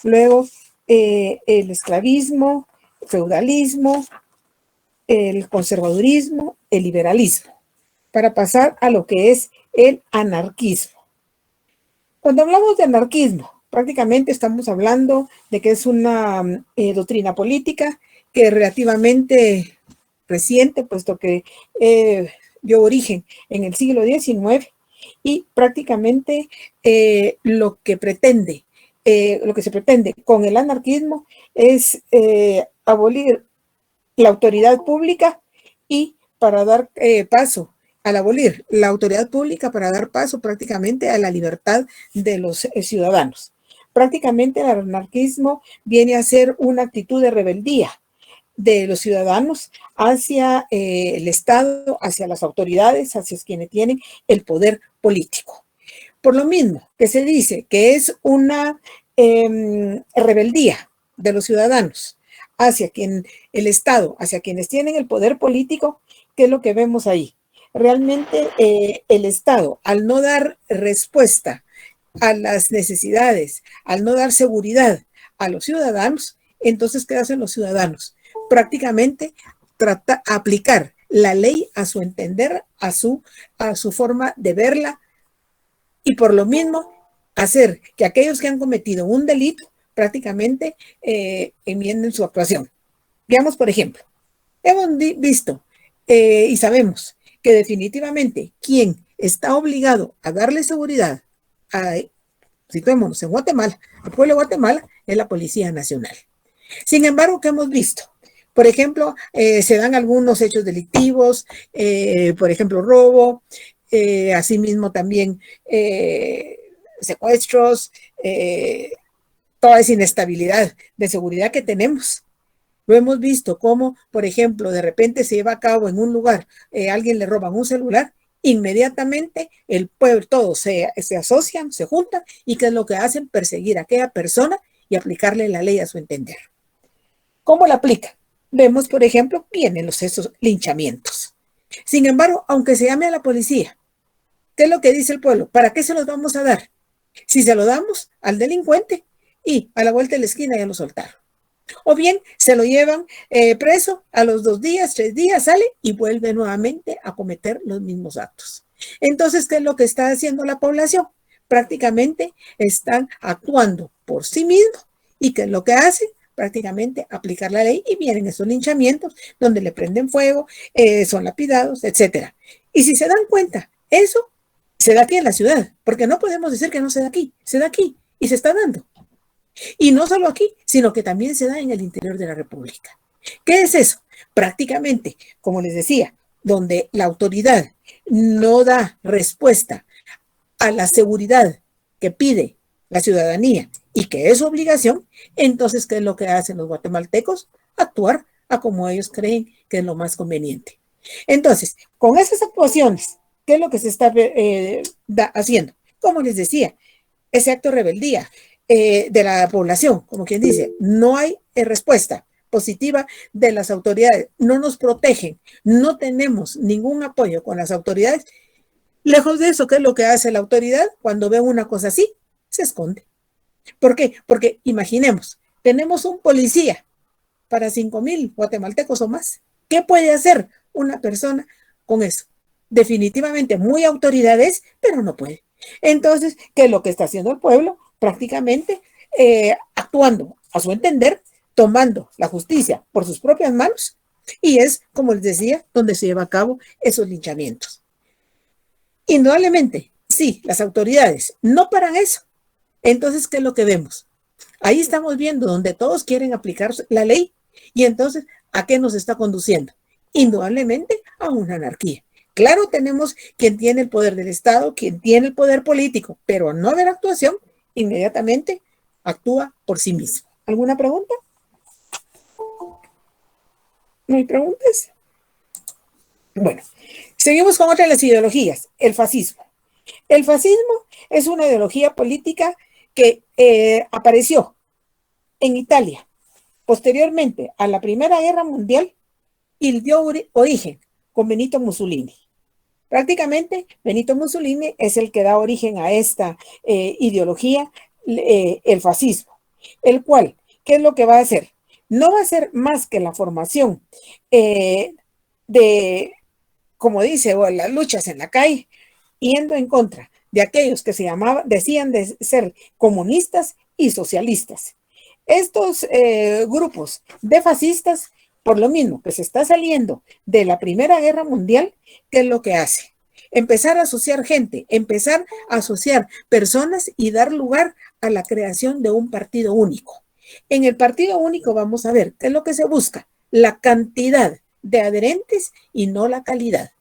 luego el esclavismo, feudalismo, el conservadurismo, el liberalismo, para pasar a lo que es el anarquismo. Cuando hablamos de anarquismo, prácticamente estamos hablando de que es una doctrina política que es relativamente reciente, puesto que dio origen en el siglo XIX y prácticamente lo que se pretende con el anarquismo es abolir la autoridad pública y para dar paso al abolir la autoridad pública para dar paso prácticamente a la libertad de los ciudadanos. Prácticamente el anarquismo viene a ser una actitud de rebeldía de los ciudadanos hacia el Estado, hacia las autoridades, hacia quienes tienen el poder político. Por lo mismo que se dice que es una rebeldía de los ciudadanos hacia quien el Estado, hacia quienes tienen el poder político, ¿qué es lo que vemos ahí? Realmente el Estado, al no dar respuesta a las necesidades, al no dar seguridad a los ciudadanos, entonces, ¿qué hacen los ciudadanos? Prácticamente aplicar la ley a su entender, a su forma de verla, y por lo mismo hacer que aquellos que han cometido un delito prácticamente enmienden su actuación. Veamos, por ejemplo, hemos visto y sabemos que definitivamente quien está obligado a darle seguridad situémonos en Guatemala, el pueblo de Guatemala es la Policía Nacional. Sin embargo, ¿qué hemos visto? Por ejemplo, se dan algunos hechos delictivos, por ejemplo, robo, asimismo también secuestros, toda esa inestabilidad de seguridad que tenemos. Lo hemos visto como, por ejemplo, de repente se lleva a cabo en un lugar, alguien le roban un celular, inmediatamente el pueblo, todos se asocian, se juntan y ¿qué es lo que hacen? Perseguir a aquella persona y aplicarle la ley a su entender. ¿Cómo la aplican? Vemos, por ejemplo, vienen esos linchamientos. Sin embargo, aunque se llame a la policía, ¿qué es lo que dice el pueblo? ¿Para qué se los vamos a dar? Si se lo damos al delincuente y a la vuelta de la esquina ya lo soltaron. O bien se lo llevan preso, a los 2 días, 3 días sale y vuelve nuevamente a cometer los mismos actos. Entonces, ¿qué es lo que está haciendo la población? Prácticamente están actuando por sí mismos y ¿qué es lo que hacen? Prácticamente aplicar la ley y vienen esos linchamientos donde le prenden fuego, son lapidados, etcétera. Y si se dan cuenta, eso se da aquí en la ciudad, porque no podemos decir que no se da aquí, se da aquí y se está dando. Y no solo aquí, sino que también se da en el interior de la República. ¿Qué es eso? Prácticamente, como les decía, donde la autoridad no da respuesta a la seguridad que pide la ciudadanía y que es su obligación, entonces, ¿qué es lo que hacen los guatemaltecos? Actuar a como ellos creen que es lo más conveniente. Entonces, con esas actuaciones, ¿qué es lo que se está haciendo? Como les decía, ese acto de rebeldía de la población, como quien dice, no hay respuesta positiva de las autoridades, no nos protegen, no tenemos ningún apoyo con las autoridades. Lejos de eso, ¿qué es lo que hace la autoridad? Cuando ve una cosa así, se esconde. ¿Por qué? Porque imaginemos, tenemos un policía para 5,000 guatemaltecos o más. ¿Qué puede hacer una persona con eso? Definitivamente muy autoridades, pero no puede. Entonces, ¿qué es lo que está haciendo el pueblo? Prácticamente actuando a su entender, tomando la justicia por sus propias manos, y es, como les decía, donde se lleva a cabo esos linchamientos. Indudablemente, sí, las autoridades no paran eso. Entonces, ¿qué es lo que vemos? Ahí estamos viendo donde todos quieren aplicar la ley y entonces, ¿a qué nos está conduciendo? Indudablemente a una anarquía. Claro, tenemos quien tiene el poder del Estado, quien tiene el poder político, pero al no haber actuación, inmediatamente actúa por sí mismo. ¿Alguna pregunta? ¿No hay preguntas? Bueno, seguimos con otra de las ideologías, el fascismo. El fascismo es una ideología política que apareció en Italia posteriormente a la Primera Guerra Mundial y dio origen con Benito Mussolini. Prácticamente Benito Mussolini es el que da origen a esta ideología, el fascismo. el cual, ¿qué es lo que va a hacer? No va a ser más que la formación de, como dice, o las luchas en la calle, yendo en contra de aquellos que decían de ser comunistas y socialistas. Estos grupos de fascistas, por lo mismo que se está saliendo de la Primera Guerra Mundial, ¿qué es lo que hace? Empezar a asociar gente, empezar a asociar personas y dar lugar a la creación de un partido único. En el partido único vamos a ver qué es lo que se busca, la cantidad de adherentes y no la calidad.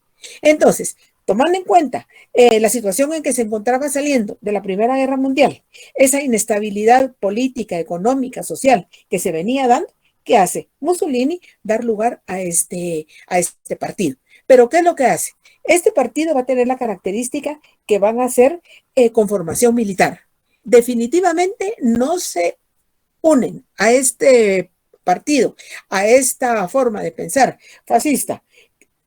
Entonces, tomando en cuenta la situación en que se encontraba saliendo de la Primera Guerra Mundial, esa inestabilidad política, económica, social que se venía dando, ¿qué hace Mussolini? Dar lugar a este partido. Pero ¿qué es lo que hace? Este partido va a tener la característica que van a ser con formación militar. Definitivamente no se unen a este partido, a esta forma de pensar fascista,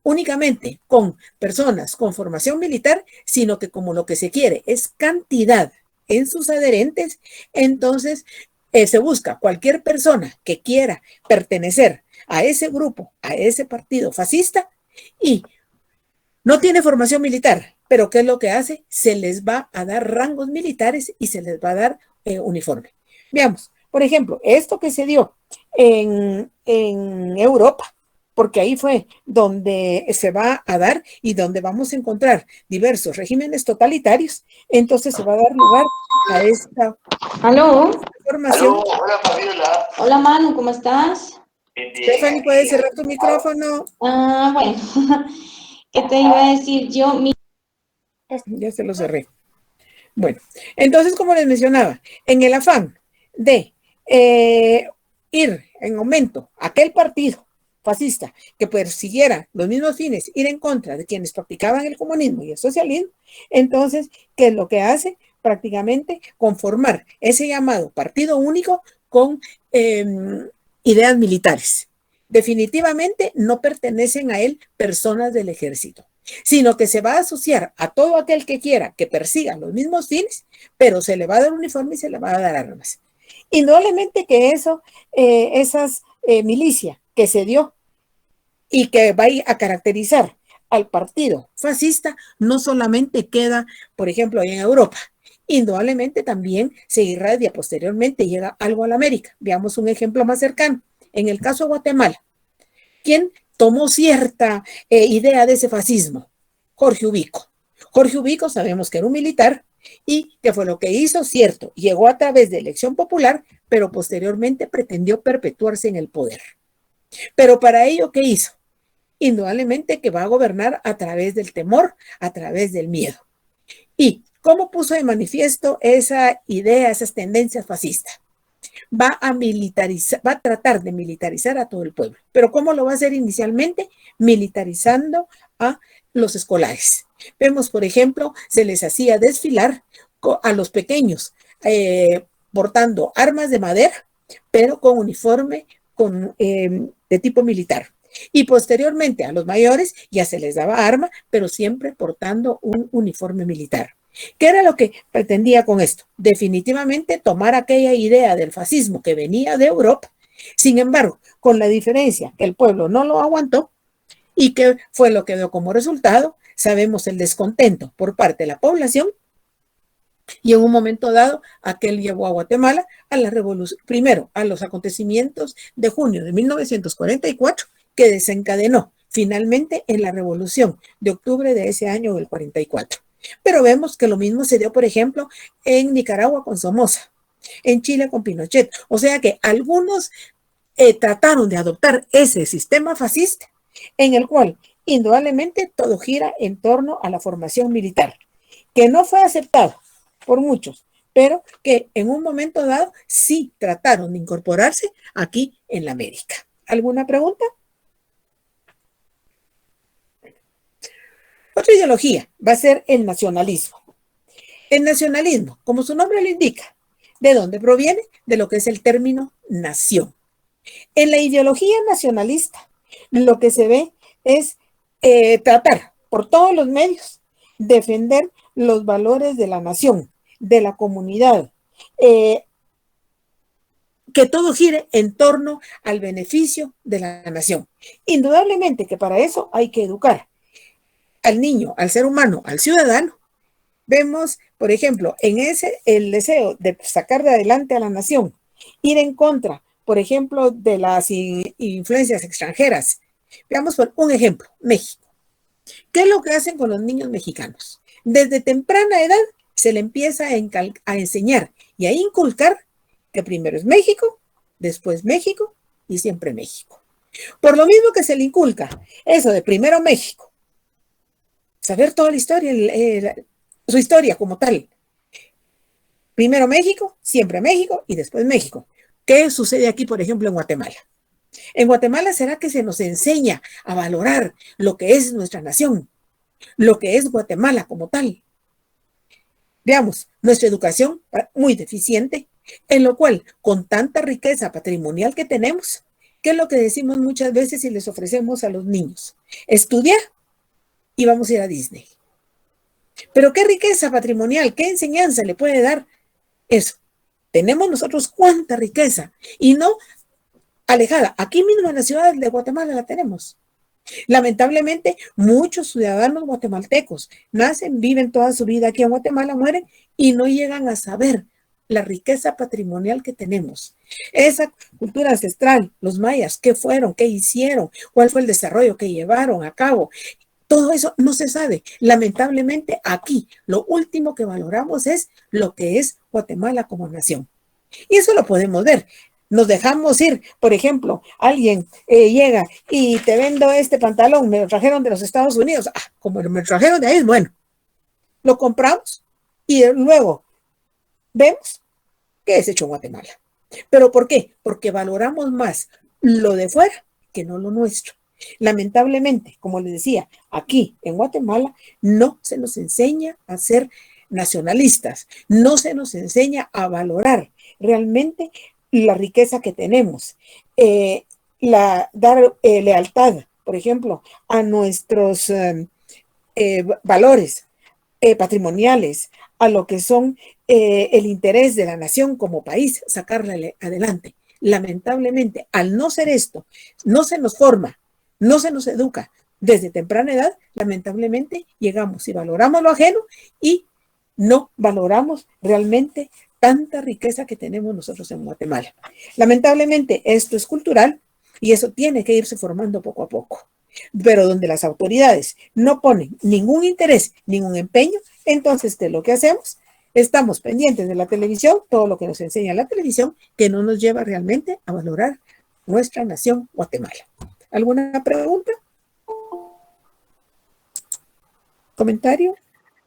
únicamente con personas con formación militar, sino que como lo que se quiere es cantidad en sus adherentes, entonces se busca cualquier persona que quiera pertenecer a ese grupo, a ese partido fascista y no tiene formación militar, pero ¿qué es lo que hace? Se les va a dar rangos militares y se les va a dar uniforme. Veamos, por ejemplo, esto que se dio en Europa, porque ahí fue donde se va a dar y donde vamos a encontrar diversos regímenes totalitarios, entonces se va a dar lugar a esta formación. Aló, hola Fabiola. Hola Manu, ¿cómo estás? Stephanie, ¿puedes cerrar tu micrófono? Bueno, ¿qué te iba a decir yo? Ya se lo cerré. Bueno, entonces, como les mencionaba, en el afán de ir en aumento a aquel partido fascista que persiguiera los mismos fines, ir en contra de quienes practicaban el comunismo y el socialismo, entonces, ¿qué es lo que hace? Prácticamente conformar ese llamado partido único con ideas militares. Definitivamente no pertenecen a él personas del ejército, sino que se va a asociar a todo aquel que quiera que persiga los mismos fines, pero se le va a dar uniforme y se le va a dar armas. Indudablemente que esas milicias que se dio y que va a caracterizar al partido fascista, no solamente queda, por ejemplo, en Europa, indudablemente también se irradia posteriormente, llega algo a la América. Veamos un ejemplo más cercano. En el caso de Guatemala, ¿quién tomó cierta idea de ese fascismo? Jorge Ubico. Jorge Ubico sabemos que era un militar y que fue lo que hizo, cierto, llegó a través de elección popular, pero posteriormente pretendió perpetuarse en el poder. Pero para ello, ¿qué hizo? Indudablemente que va a gobernar a través del temor, a través del miedo. ¿Y cómo puso de manifiesto esa idea, esas tendencias fascistas? Va a militarizar, va a tratar de militarizar a todo el pueblo. Pero ¿cómo lo va a hacer inicialmente? Militarizando a los escolares. Vemos, por ejemplo, se les hacía desfilar a los pequeños portando armas de madera, pero con uniforme de tipo militar. Y posteriormente a los mayores ya se les daba arma, pero siempre portando un uniforme militar. ¿Qué era lo que pretendía con esto? Definitivamente tomar aquella idea del fascismo que venía de Europa, sin embargo, con la diferencia que el pueblo no lo aguantó y que fue lo que dio como resultado, sabemos el descontento por parte de la población y en un momento dado aquel llevó a Guatemala a la revolución, primero a los acontecimientos de junio de 1944 que desencadenó finalmente en la revolución de octubre de ese año del 44. Pero vemos que lo mismo se dio, por ejemplo, en Nicaragua con Somoza, en Chile con Pinochet. O sea que algunos trataron de adoptar ese sistema fascista en el cual indudablemente todo gira en torno a la formación militar, que no fue aceptado por muchos, pero que en un momento dado sí trataron de incorporarse aquí en la América. ¿Alguna pregunta? Otra ideología va a ser el nacionalismo. El nacionalismo, como su nombre lo indica, ¿de dónde proviene? De lo que es el término nación. En la ideología nacionalista, lo que se ve es tratar por todos los medios defender los valores de la nación, de la comunidad, que todo gire en torno al beneficio de la nación. Indudablemente que para eso hay que educar al niño, al ser humano, al ciudadano. Vemos, por ejemplo, en ese el deseo de sacar de adelante a la nación, ir en contra, por ejemplo, de las influencias extranjeras. Veamos por un ejemplo, México. ¿Qué es lo que hacen con los niños mexicanos? Desde temprana edad se le empieza a enseñar y a inculcar que primero es México, después México y siempre México. Por lo mismo que se le inculca eso de primero México, saber toda la historia, su historia como tal. Primero México, siempre México y después México. ¿Qué sucede aquí, por ejemplo, en Guatemala? En Guatemala, ¿será que se nos enseña a valorar lo que es nuestra nación, lo que es Guatemala como tal? Veamos, nuestra educación muy deficiente, en lo cual, con tanta riqueza patrimonial que tenemos, ¿qué es lo que decimos muchas veces si les ofrecemos a los niños? Estudiar y vamos a ir a Disney. Pero qué riqueza patrimonial, qué enseñanza le puede dar eso. Tenemos nosotros cuánta riqueza y no alejada. Aquí mismo en la ciudad de Guatemala la tenemos. Lamentablemente, muchos ciudadanos guatemaltecos nacen, viven toda su vida aquí en Guatemala, mueren y no llegan a saber la riqueza patrimonial que tenemos. Esa cultura ancestral, los mayas, qué fueron, qué hicieron, cuál fue el desarrollo que llevaron a cabo. Todo eso no se sabe. Lamentablemente, aquí lo último que valoramos es lo que es Guatemala como nación. Y eso lo podemos ver. Nos dejamos ir, por ejemplo, alguien llega y te vendo este pantalón, me lo trajeron de los Estados Unidos. Como me lo trajeron de ahí, bueno, lo compramos y luego vemos que es hecho en Guatemala. ¿Pero por qué? Porque valoramos más lo de fuera que no lo nuestro. Lamentablemente, como les decía, aquí en Guatemala no se nos enseña a ser nacionalistas, no se nos enseña a valorar realmente la riqueza que tenemos, dar lealtad, por ejemplo, a nuestros valores patrimoniales, a lo que son el interés de la nación como país, sacarla adelante. Lamentablemente, al no ser esto, no se nos forma, no se nos educa desde temprana edad, lamentablemente llegamos y valoramos lo ajeno y no valoramos realmente tanta riqueza que tenemos nosotros en Guatemala. Lamentablemente esto es cultural y eso tiene que irse formando poco a poco. Pero donde las autoridades no ponen ningún interés, ningún empeño, entonces ¿qué es lo que hacemos? Estamos pendientes de la televisión, todo lo que nos enseña la televisión, que no nos lleva realmente a valorar nuestra nación Guatemala. ¿Alguna pregunta? ¿Comentario?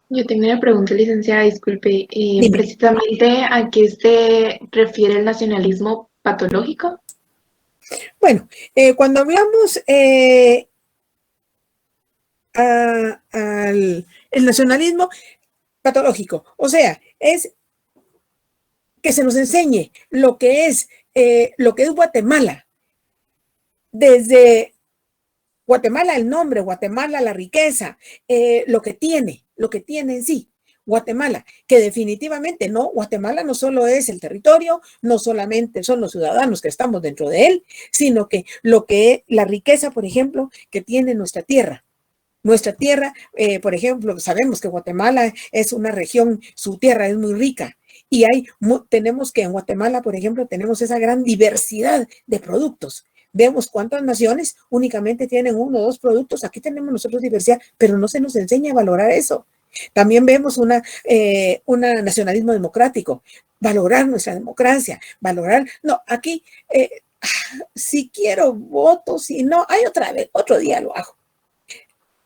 Yo tengo una pregunta, licenciada, disculpe. Precisamente, ¿a qué se refiere el nacionalismo patológico? Bueno, cuando hablamos el nacionalismo patológico, o sea, es que se nos enseñe lo que es Guatemala, desde Guatemala el nombre, Guatemala la riqueza, lo que tiene en sí. Guatemala, que definitivamente no, Guatemala no solo es el territorio, no solamente son los ciudadanos que estamos dentro de él, sino que la riqueza, por ejemplo, que tiene nuestra tierra. Nuestra tierra, por ejemplo, sabemos que Guatemala es una región, su tierra es muy rica y tenemos que en Guatemala, por ejemplo, tenemos esa gran diversidad de productos. Vemos cuántas naciones únicamente tienen 1 o 2 productos. Aquí tenemos nosotros diversidad, pero no se nos enseña a valorar eso. También vemos un nacionalismo democrático, valorar nuestra democracia, no, aquí si quiero votos, si no, hay otro día lo hago.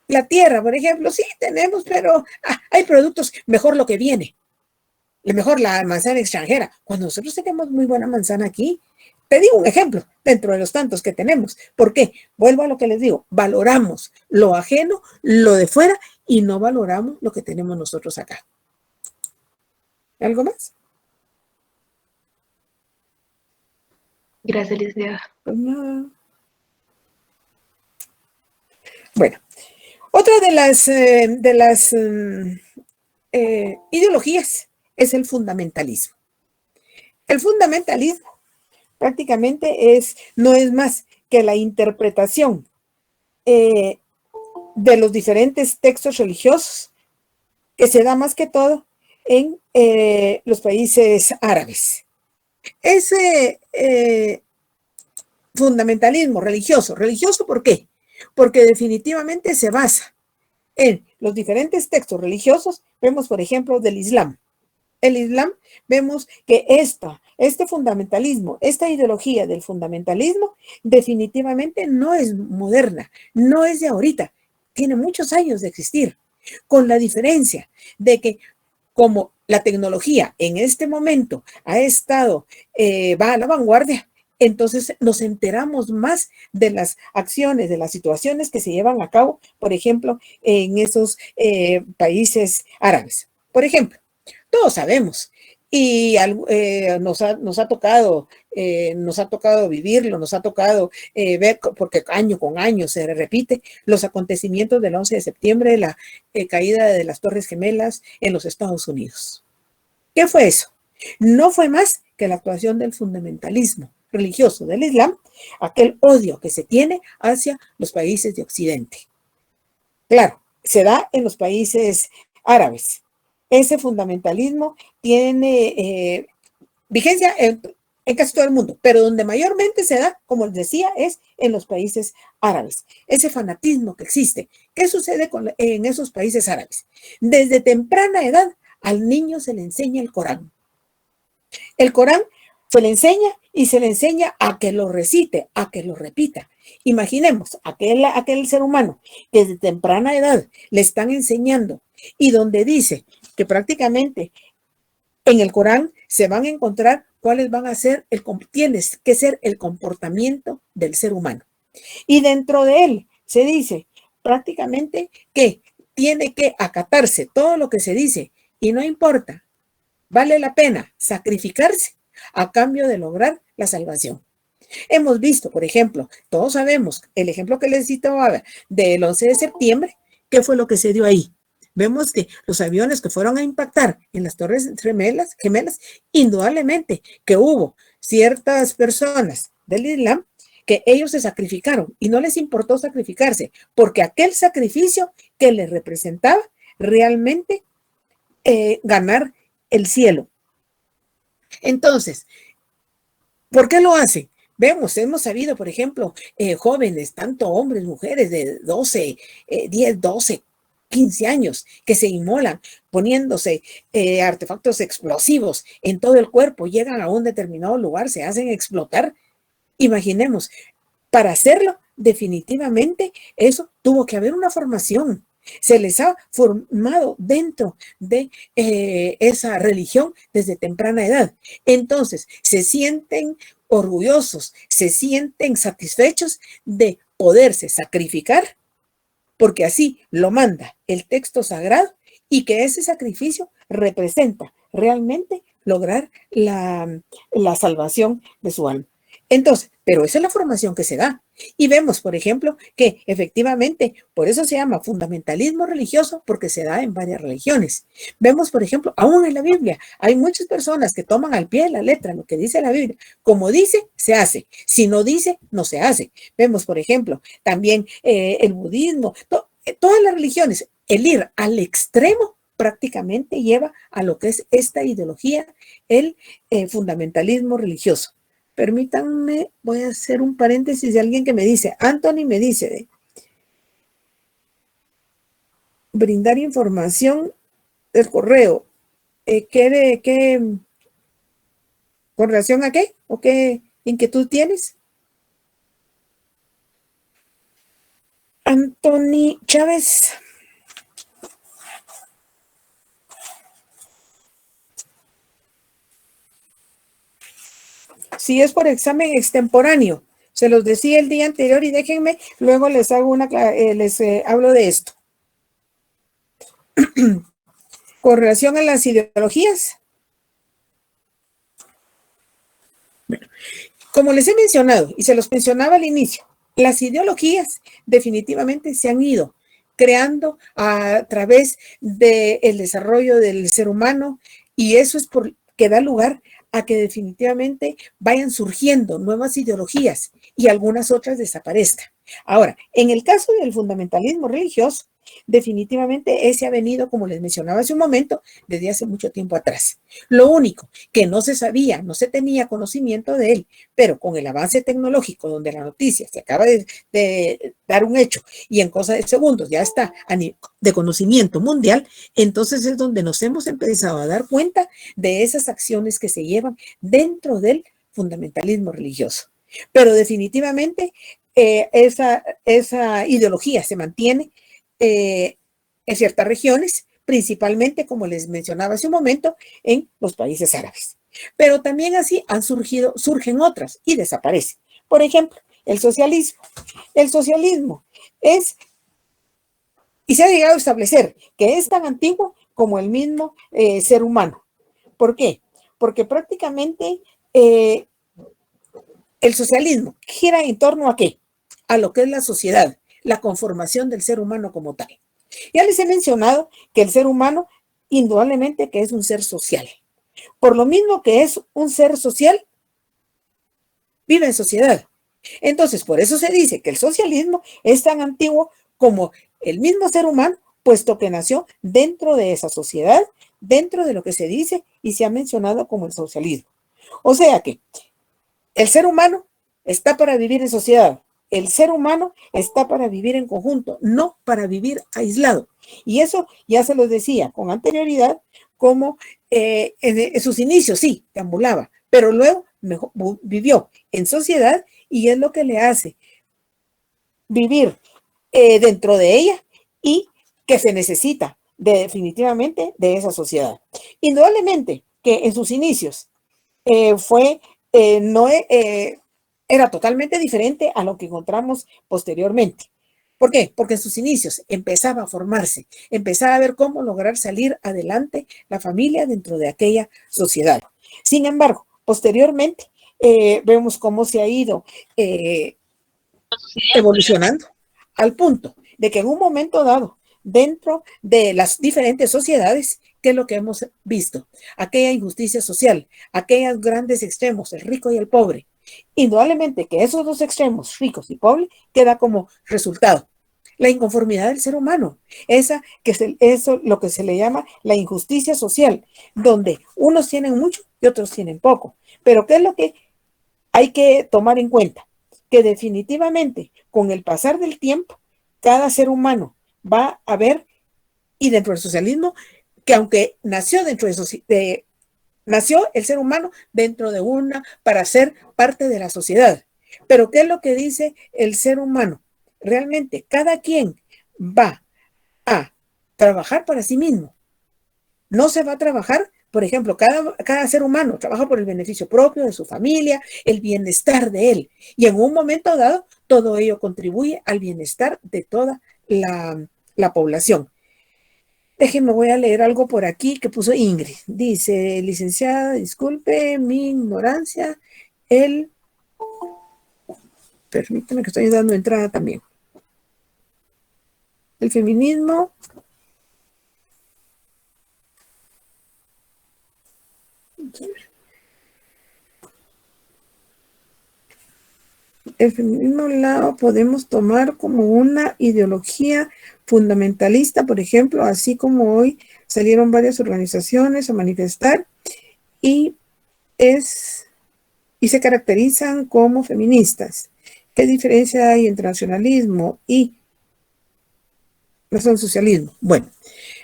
La tierra, por ejemplo, sí tenemos, pero hay productos, mejor lo que viene, mejor la manzana extranjera, cuando nosotros tenemos muy buena manzana aquí. Te digo un ejemplo, dentro de los tantos que tenemos. ¿Por qué? Vuelvo a lo que les digo, valoramos lo ajeno, lo de fuera, y no valoramos lo que tenemos nosotros acá. ¿Algo más? Gracias, licenciada. Pues nada. Bueno, otra de las ideologías es el fundamentalismo. El fundamentalismo prácticamente no es más que la interpretación de los diferentes textos religiosos que se da más que todo en los países árabes. Ese fundamentalismo religioso, ¿por qué? Porque definitivamente se basa en los diferentes textos religiosos. Vemos, por ejemplo, del Islam. El Islam, vemos que este fundamentalismo, esta ideología del fundamentalismo, definitivamente no es moderna, no es de ahorita, tiene muchos años de existir, con la diferencia de que como la tecnología en este momento va a la vanguardia, entonces nos enteramos más de las acciones, de las situaciones que se llevan a cabo, por ejemplo, en esos países árabes. Por ejemplo, todos sabemos y nos ha tocado vivirlo, nos ha tocado ver, porque año con año se repite los acontecimientos del 11 de septiembre, la caída de las Torres Gemelas en los Estados Unidos. ¿Qué fue eso? No fue más que la actuación del fundamentalismo religioso del Islam, aquel odio que se tiene hacia los países de Occidente. Claro, se da en los países árabes. Ese fundamentalismo tiene vigencia en casi todo el mundo, pero donde mayormente se da, como les decía, es en los países árabes. Ese fanatismo que existe. ¿Qué sucede en esos países árabes? Desde temprana edad al niño se le enseña el Corán. El Corán se le enseña y se le enseña a que lo recite, a que lo repita. Imaginemos aquel ser humano que desde temprana edad le están enseñando y donde dice que prácticamente en el Corán se van a encontrar cuáles van a ser tienes que ser el comportamiento del ser humano. Y dentro de él se dice prácticamente que tiene que acatarse todo lo que se dice y no importa, vale la pena sacrificarse a cambio de lograr la salvación. Hemos visto, por ejemplo, todos sabemos el ejemplo que les citaba del 11 de septiembre, ¿qué fue lo que se dio ahí? Vemos que los aviones que fueron a impactar en las Torres Gemelas, indudablemente que hubo ciertas personas del Islam que ellos se sacrificaron y no les importó sacrificarse, porque aquel sacrificio que les representaba realmente ganar el cielo. Entonces, ¿por qué lo hacen? Hemos sabido, por ejemplo, jóvenes, tanto hombres, mujeres de 12, 10, 12, 15 años que se inmolan poniéndose artefactos explosivos en todo el cuerpo, llegan a un determinado lugar, se hacen explotar. Imaginemos, para hacerlo, definitivamente eso tuvo que haber una formación. Se les ha formado dentro de esa religión desde temprana edad. Entonces, se sienten orgullosos, se sienten satisfechos de poderse sacrificar, porque así lo manda el texto sagrado y que ese sacrificio representa realmente lograr la salvación de su alma. Entonces, pero esa es la formación que se da. Y vemos, por ejemplo, que efectivamente, por eso se llama fundamentalismo religioso, porque se da en varias religiones. Vemos, por ejemplo, aún en la Biblia, hay muchas personas que toman al pie de la letra lo que dice la Biblia. Como dice, se hace. Si no dice, no se hace. Vemos, por ejemplo, también el budismo, todas las religiones, el ir al extremo prácticamente lleva a lo que es esta ideología, el fundamentalismo religioso. Permítanme, voy a hacer un paréntesis de alguien que me dice, Anthony me dice, brindar información del correo. ¿Con relación a qué? ¿O qué inquietud tienes? Anthony Chávez. Si es por examen extemporáneo, se los decía el día anterior y déjenme, luego les hago hablo de esto. Con relación a las ideologías. Bueno, como les he mencionado y se los mencionaba al inicio, las ideologías definitivamente se han ido creando a través del desarrollo del ser humano y eso es porque da lugar a que definitivamente vayan surgiendo nuevas ideologías y algunas otras desaparezcan. Ahora, en el caso del fundamentalismo religioso, definitivamente ese ha venido, como les mencionaba hace un momento, desde hace mucho tiempo atrás. Lo único que no se sabía, no se tenía conocimiento de él, pero con el avance tecnológico, donde la noticia se acaba de dar un hecho y en cosa de segundos ya está de conocimiento mundial, entonces es donde nos hemos empezado a dar cuenta de esas acciones que se llevan dentro del fundamentalismo religioso. Pero definitivamente esa ideología se mantiene en ciertas regiones, principalmente, como les mencionaba hace un momento, en los países árabes. Pero también así surgen otras y desaparecen. Por ejemplo, el socialismo. El socialismo es, y se ha llegado a establecer, que es tan antiguo como el mismo ser humano. ¿Por qué? Porque prácticamente el socialismo gira en torno a qué? A lo que es la sociedad, la conformación del ser humano como tal. Ya les he mencionado que el ser humano, indudablemente que es un ser social. Por lo mismo que es un ser social, vive en sociedad. Entonces, por eso se dice que el socialismo es tan antiguo como el mismo ser humano, puesto que nació dentro de esa sociedad, dentro de lo que se dice y se ha mencionado como el socialismo. O sea que el ser humano está para vivir en sociedad. El ser humano está para vivir en conjunto, no para vivir aislado. Y eso ya se los decía con anterioridad, como en sus inicios sí, deambulaba, pero luego vivió en sociedad y es lo que le hace vivir dentro de ella y que se necesita definitivamente de esa sociedad. Indudablemente que en sus inicios era totalmente diferente a lo que encontramos posteriormente. ¿Por qué? Porque en sus inicios empezaba a formarse, empezaba a ver cómo lograr salir adelante la familia dentro de aquella sociedad. Sin embargo, posteriormente vemos cómo se ha ido evolucionando al punto de que en un momento dado, dentro de las diferentes sociedades, ¿qué es lo que hemos visto? Aquella injusticia social, aquellos grandes extremos, el rico y el pobre. Indudablemente que esos dos extremos, ricos y pobres, queda como resultado la inconformidad del ser humano. Eso lo que se le llama la injusticia social, donde unos tienen mucho y otros tienen poco. Pero ¿qué es lo que hay que tomar en cuenta? Que definitivamente con el pasar del tiempo, cada ser humano va a ver, y dentro del socialismo, que aunque nació nació el ser humano dentro de para ser parte de la sociedad. Pero ¿qué es lo que dice el ser humano? Realmente cada quien va a trabajar para sí mismo. No se va a trabajar, por ejemplo, cada ser humano trabaja por el beneficio propio de su familia, el bienestar de él. Y en un momento dado, todo ello contribuye al bienestar de toda la población. Déjenme, voy a leer algo por aquí que puso Ingrid. Dice, licenciada, disculpe mi ignorancia, permítame que estoy dando entrada también. El feminismo la podemos tomar como una ideología fundamentalista, por ejemplo, así como hoy salieron varias organizaciones a manifestar y se caracterizan como feministas. ¿Qué diferencia hay entre nacionalismo y socialismo? Bueno,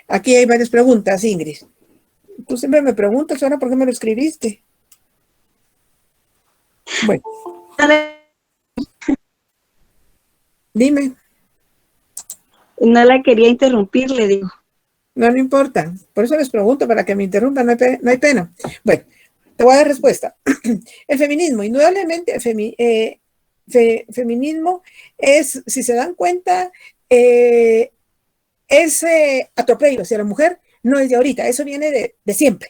aquí hay varias preguntas, Ingrid. Tú siempre me preguntas, ahora por qué me lo escribiste. Bueno. Dime. No la quería interrumpir, le digo. No, no importa. Por eso les pregunto, para que me interrumpan, no hay pena. Bueno, te voy a dar respuesta. El feminismo, indudablemente, feminismo es, si se dan cuenta, es atropello hacia la mujer, no es de ahorita, eso viene de siempre.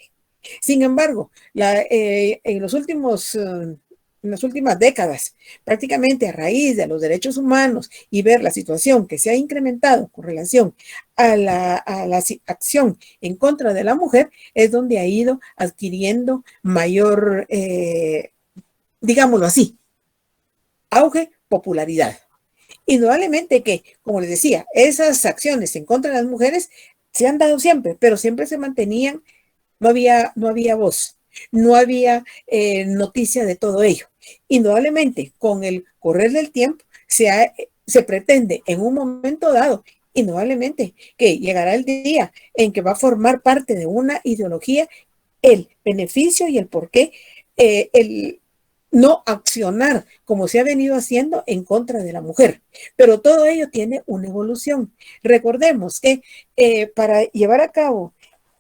Sin embargo, en los últimos en las últimas décadas, prácticamente a raíz de los derechos humanos y ver la situación que se ha incrementado con relación a la acción en contra de la mujer, es donde ha ido adquiriendo mayor, digámoslo así, auge, popularidad. Indudablemente que, como les decía, esas acciones en contra de las mujeres se han dado siempre, pero siempre se mantenían, no había voz, no había noticia de todo ello. Indudablemente, con el correr del tiempo, se pretende en un momento dado, indudablemente, que llegará el día en que va a formar parte de una ideología el beneficio y el por qué, el no accionar como se ha venido haciendo en contra de la mujer. Pero todo ello tiene una evolución. Recordemos que para llevar a cabo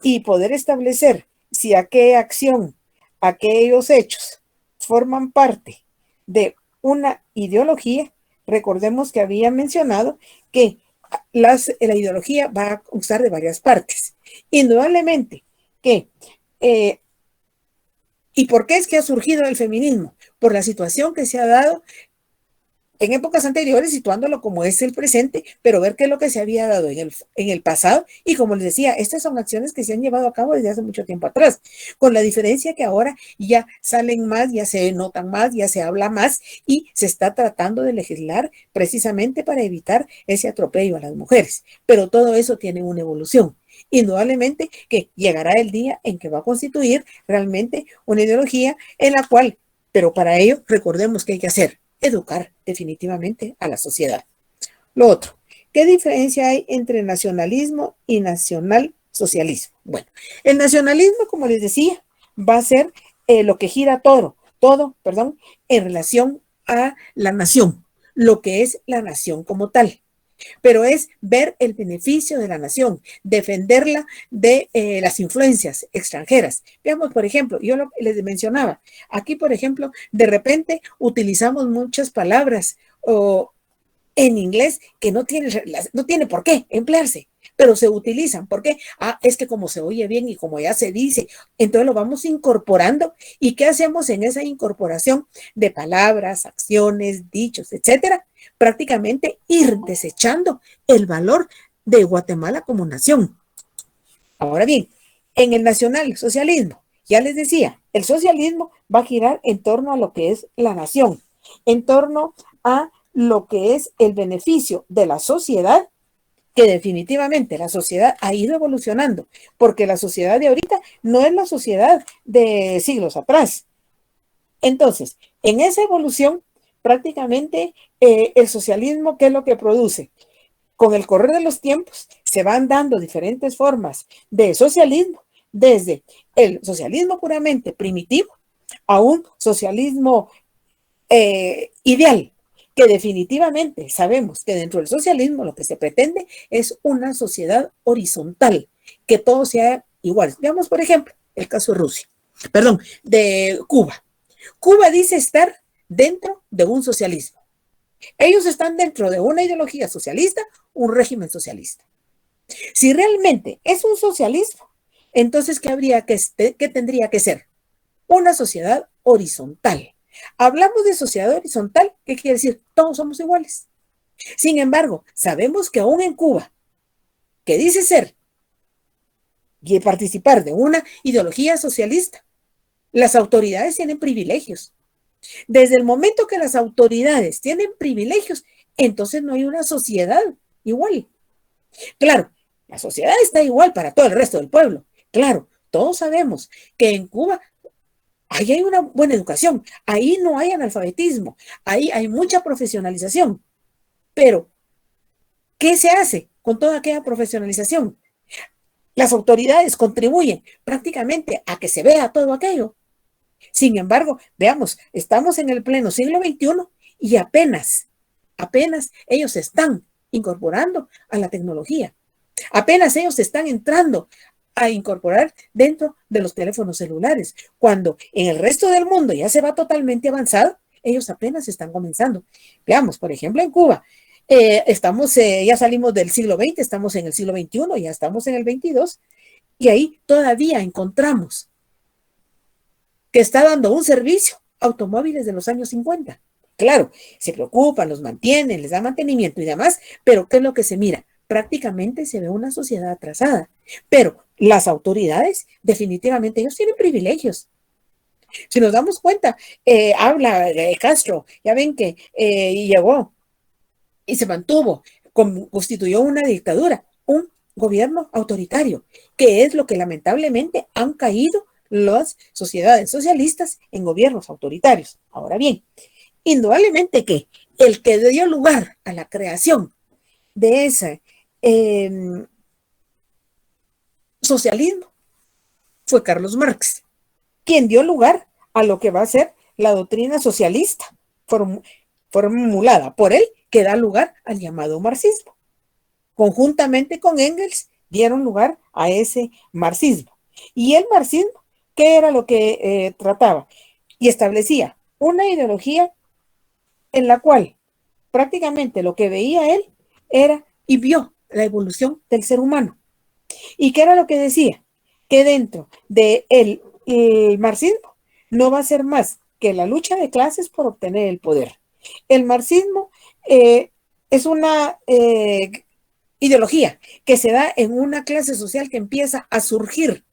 y poder establecer si aquella acción, aquellos hechos forman parte de una ideología, recordemos que había mencionado que la ideología va a constar de varias partes. Indudablemente que ¿y por qué es que ha surgido el feminismo? Por la situación que se ha dado en épocas anteriores, situándolo como es el presente, pero ver qué es lo que se había dado en el pasado. Y como les decía, estas son acciones que se han llevado a cabo desde hace mucho tiempo atrás, con la diferencia que ahora ya salen más, ya se notan más, ya se habla más y se está tratando de legislar precisamente para evitar ese atropello a las mujeres. Pero todo eso tiene una evolución. Indudablemente que llegará el día en que va a constituir realmente una ideología en la cual, pero para ello recordemos que hay que hacer educar definitivamente a la sociedad. Lo otro, ¿qué diferencia hay entre nacionalismo y nacionalsocialismo? Bueno, el nacionalismo, como les decía, va a ser lo que gira todo, en relación a la nación, lo que es la nación como tal. Pero es ver el beneficio de la nación, defenderla de las influencias extranjeras. Veamos, por ejemplo, yo les mencionaba, aquí, por ejemplo, de repente utilizamos muchas palabras en inglés que no tiene por qué emplearse, pero se utilizan. ¿Por qué? Es que como se oye bien y como ya se dice, entonces lo vamos incorporando. ¿Y qué hacemos en esa incorporación de palabras, acciones, dichos, etcétera? Prácticamente ir desechando el valor de Guatemala como nación. Ahora bien, en el nacionalsocialismo, ya les decía, el socialismo va a girar en torno a lo que es la nación, en torno a lo que es el beneficio de la sociedad, que definitivamente la sociedad ha ido evolucionando, porque la sociedad de ahorita no es la sociedad de siglos atrás. Entonces, en esa evolución, prácticamente el socialismo, ¿qué es lo que produce? Con el correr de los tiempos se van dando diferentes formas de socialismo, desde el socialismo puramente primitivo a un socialismo ideal, que definitivamente sabemos que dentro del socialismo lo que se pretende es una sociedad horizontal, que todo sea igual. Veamos, por ejemplo, el caso de de Cuba. Cuba dice estar dentro de un socialismo. Ellos están dentro de una ideología socialista, un régimen socialista. Si realmente es un socialismo, entonces ¿qué tendría que ser? Una sociedad horizontal. Hablamos de sociedad horizontal, ¿qué quiere decir? Todos somos iguales. Sin embargo, sabemos que aún en Cuba, que dice ser y participar de una ideología socialista, las autoridades tienen privilegios. Desde el momento que las autoridades tienen privilegios, entonces no hay una sociedad igual. Claro, la sociedad está igual para todo el resto del pueblo. Claro, todos sabemos que en Cuba ahí hay una buena educación, ahí no hay analfabetismo, ahí hay mucha profesionalización. Pero, ¿qué se hace con toda aquella profesionalización? Las autoridades contribuyen prácticamente a que se vea todo aquello. Sin embargo, veamos, estamos en el pleno siglo XXI y apenas ellos se están incorporando a la tecnología. Apenas ellos están entrando a incorporar dentro de los teléfonos celulares. Cuando en el resto del mundo ya se va totalmente avanzado, ellos apenas están comenzando. Veamos, por ejemplo, en Cuba, ya salimos del siglo XX, estamos en el siglo XXI, ya estamos en el XXII, y ahí todavía encontramos que está dando un servicio automóviles de los años 50. Claro, se preocupan, los mantienen, les da mantenimiento y demás, pero ¿qué es lo que se mira? Prácticamente se ve una sociedad atrasada, pero las autoridades definitivamente ellos tienen privilegios. Si nos damos cuenta, habla Castro, ya ven que llegó y se mantuvo, constituyó una dictadura, un gobierno autoritario, que es lo que lamentablemente han caído las sociedades socialistas en gobiernos autoritarios. Ahora bien, indudablemente que el que dio lugar a la creación de ese socialismo fue Carlos Marx, quien dio lugar a lo que va a ser la doctrina socialista formulada por él, que da lugar al llamado marxismo. Conjuntamente con Engels dieron lugar a ese marxismo. Y el marxismo, ¿qué era lo que trataba? Y establecía una ideología en la cual prácticamente lo que veía él era y vio la evolución del ser humano. ¿Y qué era lo que decía? Que dentro del marxismo no va a ser más que la lucha de clases por obtener el poder. El marxismo es una ideología que se da en una clase social que empieza a surgir.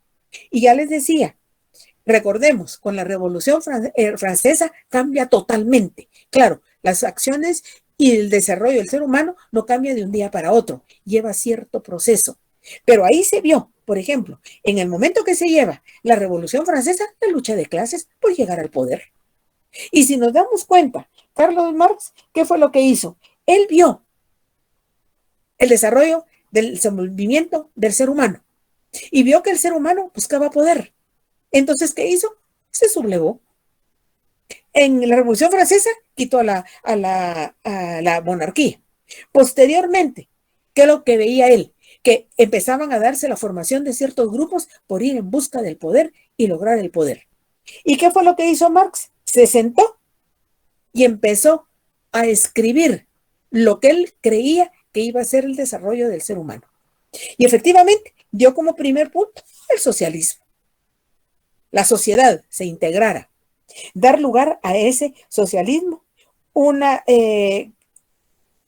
Y ya les decía, recordemos, con la Revolución Francesa cambia totalmente. Claro, las acciones y el desarrollo del ser humano no cambia de un día para otro, lleva cierto proceso. Pero ahí se vio, por ejemplo, en el momento que se lleva la Revolución Francesa, la lucha de clases por llegar al poder. Y si nos damos cuenta, Carlos Marx, ¿qué fue lo que hizo? Él vio el desarrollo del desenvolvimiento del ser humano y vio que el ser humano buscaba poder. Entonces, ¿qué hizo? Se sublevó. En la Revolución Francesa quitó a la monarquía. Posteriormente, ¿qué es lo que veía él? Que empezaban a darse la formación de ciertos grupos por ir en busca del poder y lograr el poder. ¿Y qué fue lo que hizo Marx? Se sentó y empezó a escribir lo que él creía que iba a ser el desarrollo del ser humano. Y efectivamente dio como primer punto el socialismo. La sociedad se integrara, dar lugar a ese socialismo,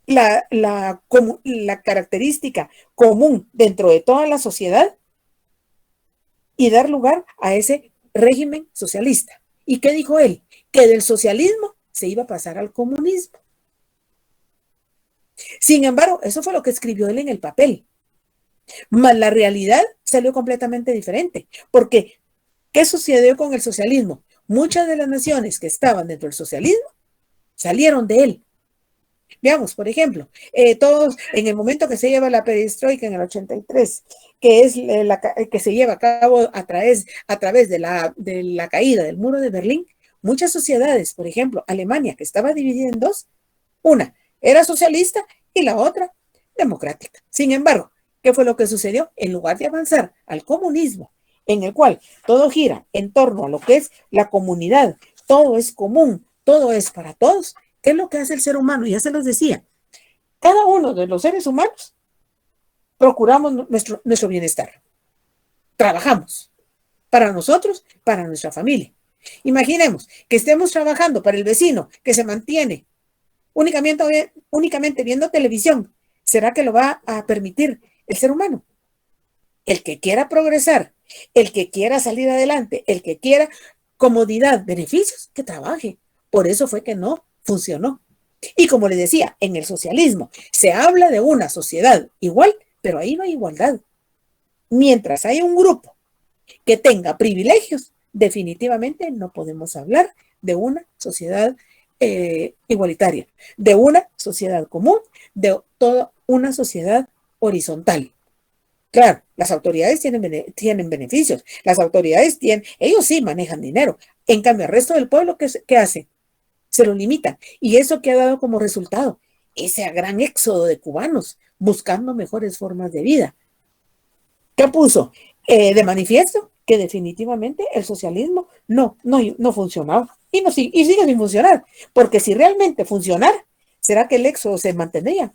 la característica común dentro de toda la sociedad y dar lugar a ese régimen socialista. ¿Y qué dijo él? Que del socialismo se iba a pasar al comunismo. Sin embargo, eso fue lo que escribió él en el papel. Mas la realidad salió completamente diferente, porque ¿qué sucedió con el socialismo? Muchas de las naciones que estaban dentro del socialismo salieron de él. Veamos, por ejemplo, todos en el momento que se lleva la perestroika en el 83, que es que se lleva a cabo a través de la caída del muro de Berlín, muchas sociedades, por ejemplo, Alemania, que estaba dividida en dos, una era socialista y la otra democrática. Sin embargo, ¿qué fue lo que sucedió? En lugar de avanzar al comunismo, en el cual todo gira en torno a lo que es la comunidad, todo es común, todo es para todos, ¿qué es lo que hace el ser humano? Ya se los decía, cada uno de los seres humanos procuramos nuestro bienestar. Trabajamos para nosotros, para nuestra familia. Imaginemos que estemos trabajando para el vecino que se mantiene únicamente viendo televisión. ¿Será que lo va a permitir el ser humano? El que quiera progresar, el que quiera salir adelante, el que quiera comodidad, beneficios, que trabaje. Por eso fue que no funcionó. Y como les decía, en el socialismo se habla de una sociedad igual, pero ahí no hay igualdad. Mientras hay un grupo que tenga privilegios, definitivamente no podemos hablar de una sociedad igualitaria, de una sociedad común, de toda una sociedad horizontal. Claro, las autoridades tienen beneficios, las autoridades ellos sí manejan dinero. En cambio, el resto del pueblo, ¿qué hace? Se lo limitan. Y eso que ha dado como resultado ese gran éxodo de cubanos buscando mejores formas de vida. ¿Qué puso de manifiesto? Que definitivamente el socialismo no funcionaba y sigue sin funcionar, porque si realmente funcionara, ¿será que el éxodo se mantendría?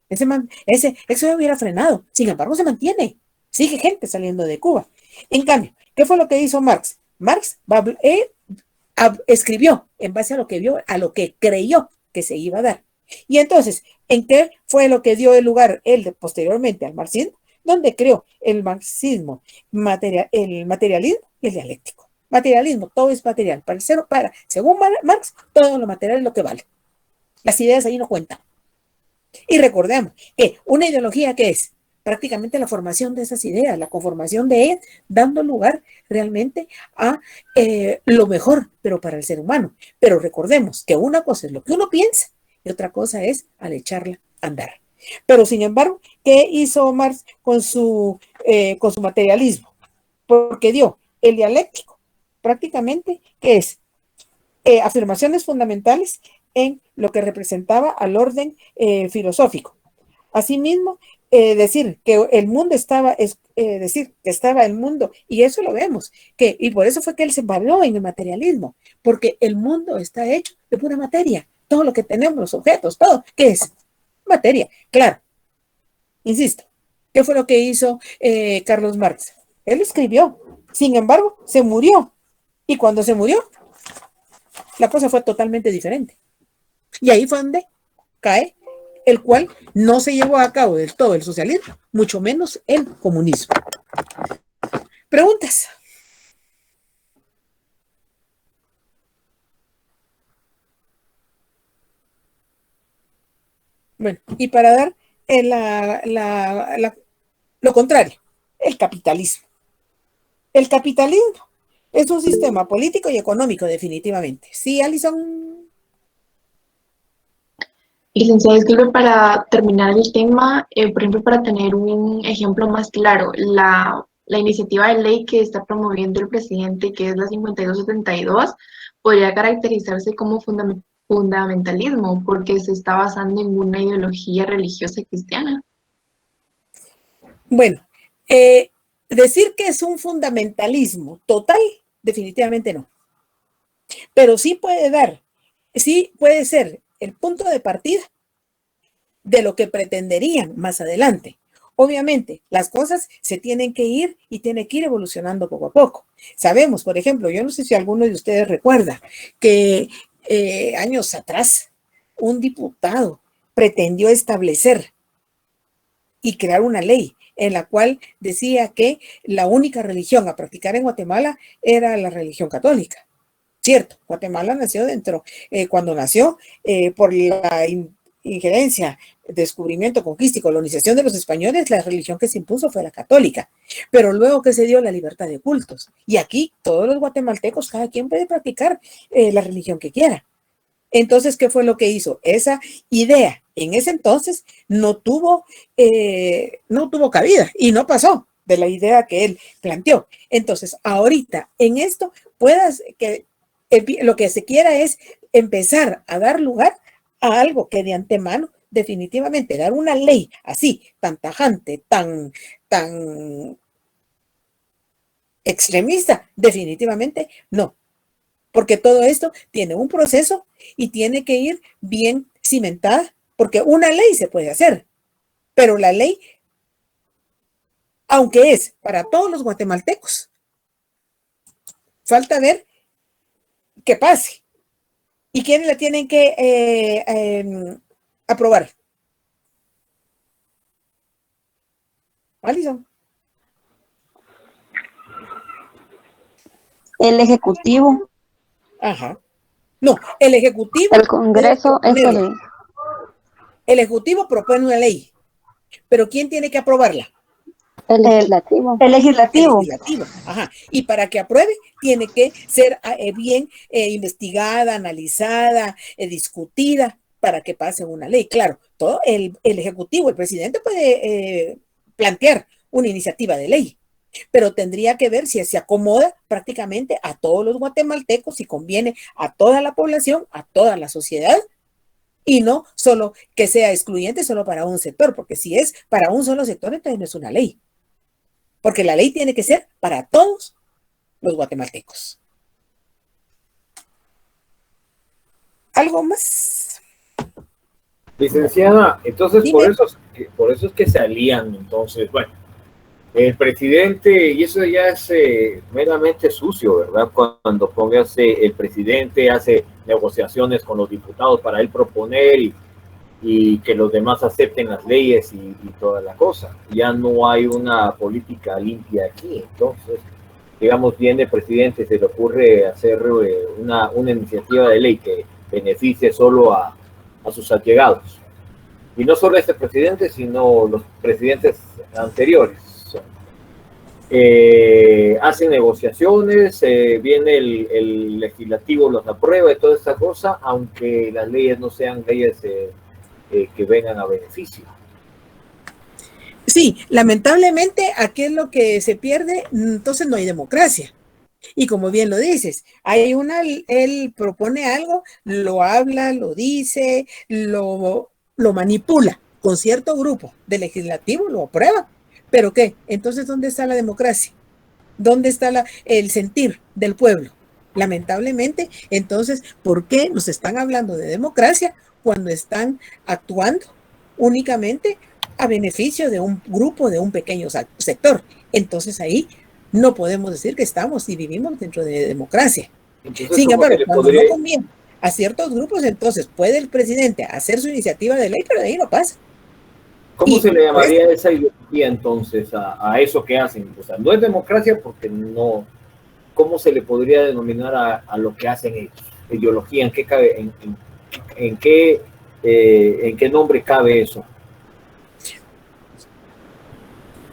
Ese éxodo hubiera frenado, sin embargo se mantiene, sigue gente saliendo de Cuba. En cambio, ¿qué fue lo que hizo Marx? Marx escribió en base a lo que vio, a lo que creyó que se iba a dar. Y entonces, ¿en qué fue lo que dio el lugar él posteriormente al marxismo? Donde creó el marxismo, el materialismo y el dialéctico. Materialismo, todo es material. Según Marx, todo lo material es lo que vale. Las ideas ahí no cuentan. Y recordemos que una ideología, ¿qué es? Prácticamente la formación de esas ideas, la conformación de ellas, dando lugar realmente a lo mejor, pero para el ser humano. Pero recordemos que una cosa es lo que uno piensa y otra cosa es al echarla a andar. Pero sin embargo, ¿qué hizo Marx con su materialismo? Porque dio el dialéctico, prácticamente, ¿qué es? Afirmaciones fundamentales en lo que representaba al orden filosófico. Asimismo, decir que el mundo estaba, decir que estaba el mundo, y eso lo vemos, y por eso fue que él se paró en el materialismo, porque el mundo está hecho de pura materia, todo lo que tenemos, los objetos, todo, ¿qué es? Materia, claro. Insisto, ¿qué fue lo que hizo Carlos Marx? Él escribió, sin embargo, se murió, y cuando se murió, la cosa fue totalmente diferente. Y ahí fue donde cae el cual no se llevó a cabo del todo el socialismo, mucho menos el comunismo. ¿Preguntas? Bueno, y para dar lo contrario, el capitalismo. El capitalismo es un sistema político y económico, definitivamente. ¿Sí, Alison? Licenciada, disculpe, para terminar el tema, por ejemplo, para tener un ejemplo más claro, la iniciativa de ley que está promoviendo el presidente, que es la 5272, podría caracterizarse como fundamentalismo, porque se está basando en una ideología religiosa cristiana. Bueno, decir que es un fundamentalismo total, definitivamente no. Pero sí puede ser el punto de partida de lo que pretenderían más adelante. Obviamente, las cosas se tienen que ir y tienen que ir evolucionando poco a poco. Sabemos, por ejemplo, yo no sé si alguno de ustedes recuerda que años atrás un diputado pretendió establecer y crear una ley en la cual decía que la única religión a practicar en Guatemala era la religión católica. Cierto, Guatemala nació cuando nació, por la injerencia, descubrimiento, conquista y colonización de los españoles, la religión que se impuso fue la católica, pero luego que se dio la libertad de cultos. Y aquí todos los guatemaltecos, cada quien puede practicar la religión que quiera. Entonces, ¿qué fue lo que hizo? Esa idea en ese entonces no tuvo cabida y no pasó de la idea que él planteó. Entonces, ahorita en esto lo que se quiera es empezar a dar lugar a algo que de antemano, definitivamente, dar una ley así, tan tajante, tan extremista, definitivamente no. Porque todo esto tiene un proceso y tiene que ir bien cimentada, porque una ley se puede hacer, pero la ley, aunque es para todos los guatemaltecos, falta ver que pase. ¿Y quiénes la tienen que aprobar? Alison. El Ejecutivo. Ajá. No, el Ejecutivo. El Congreso es el Ejecutivo propone una ley, pero ¿quién tiene que aprobarla? El Legislativo. El Legislativo. Ajá. Y para que apruebe, tiene que ser bien investigada, analizada, discutida, para que pase una ley. Claro, todo el Ejecutivo, el presidente puede plantear una iniciativa de ley, pero tendría que ver si se acomoda prácticamente a todos los guatemaltecos, si conviene a toda la población, a toda la sociedad, y no solo que sea excluyente solo para un sector, porque si es para un solo sector, entonces no es una ley. Porque la ley tiene que ser para todos los guatemaltecos. ¿Algo más? Licenciada, entonces Dime. por eso es que se alían, entonces, bueno, El presidente, y eso ya es meramente sucio, ¿verdad? Cuando póngase el presidente hace negociaciones con los diputados para él proponer y que los demás acepten las leyes y toda la cosa. Ya no hay una política limpia aquí. Entonces, digamos, viene el presidente, se le ocurre hacer una iniciativa de ley que beneficie solo a sus allegados. Y no solo este presidente, sino los presidentes anteriores. Hacen negociaciones, viene el legislativo, los aprueba y toda esta cosa, aunque las leyes no sean leyes que vengan a beneficio. Sí, lamentablemente aquí es lo que se pierde, entonces no hay democracia. Y como bien lo dices, él propone algo, lo habla, lo dice, lo manipula con cierto grupo de legislativo, lo aprueba. ¿Pero qué? Entonces, ¿dónde está la democracia? ¿Dónde está el sentir del pueblo? Lamentablemente, entonces, ¿por qué nos están hablando de democracia cuando están actuando únicamente a beneficio de un grupo, de un pequeño sector? Entonces ahí no podemos decir que estamos y vivimos dentro de democracia. Entonces, sin embargo, cuando no conviene a ciertos grupos, entonces puede el presidente hacer su iniciativa de ley, pero de ahí no pasa. ¿Cómo se le llamaría esa ideología entonces a eso que hacen? O sea, no es democracia porque no. ¿Cómo se le podría denominar a lo que hacen ellos? Ideología, ¿en qué cabe? ¿En qué nombre cabe eso?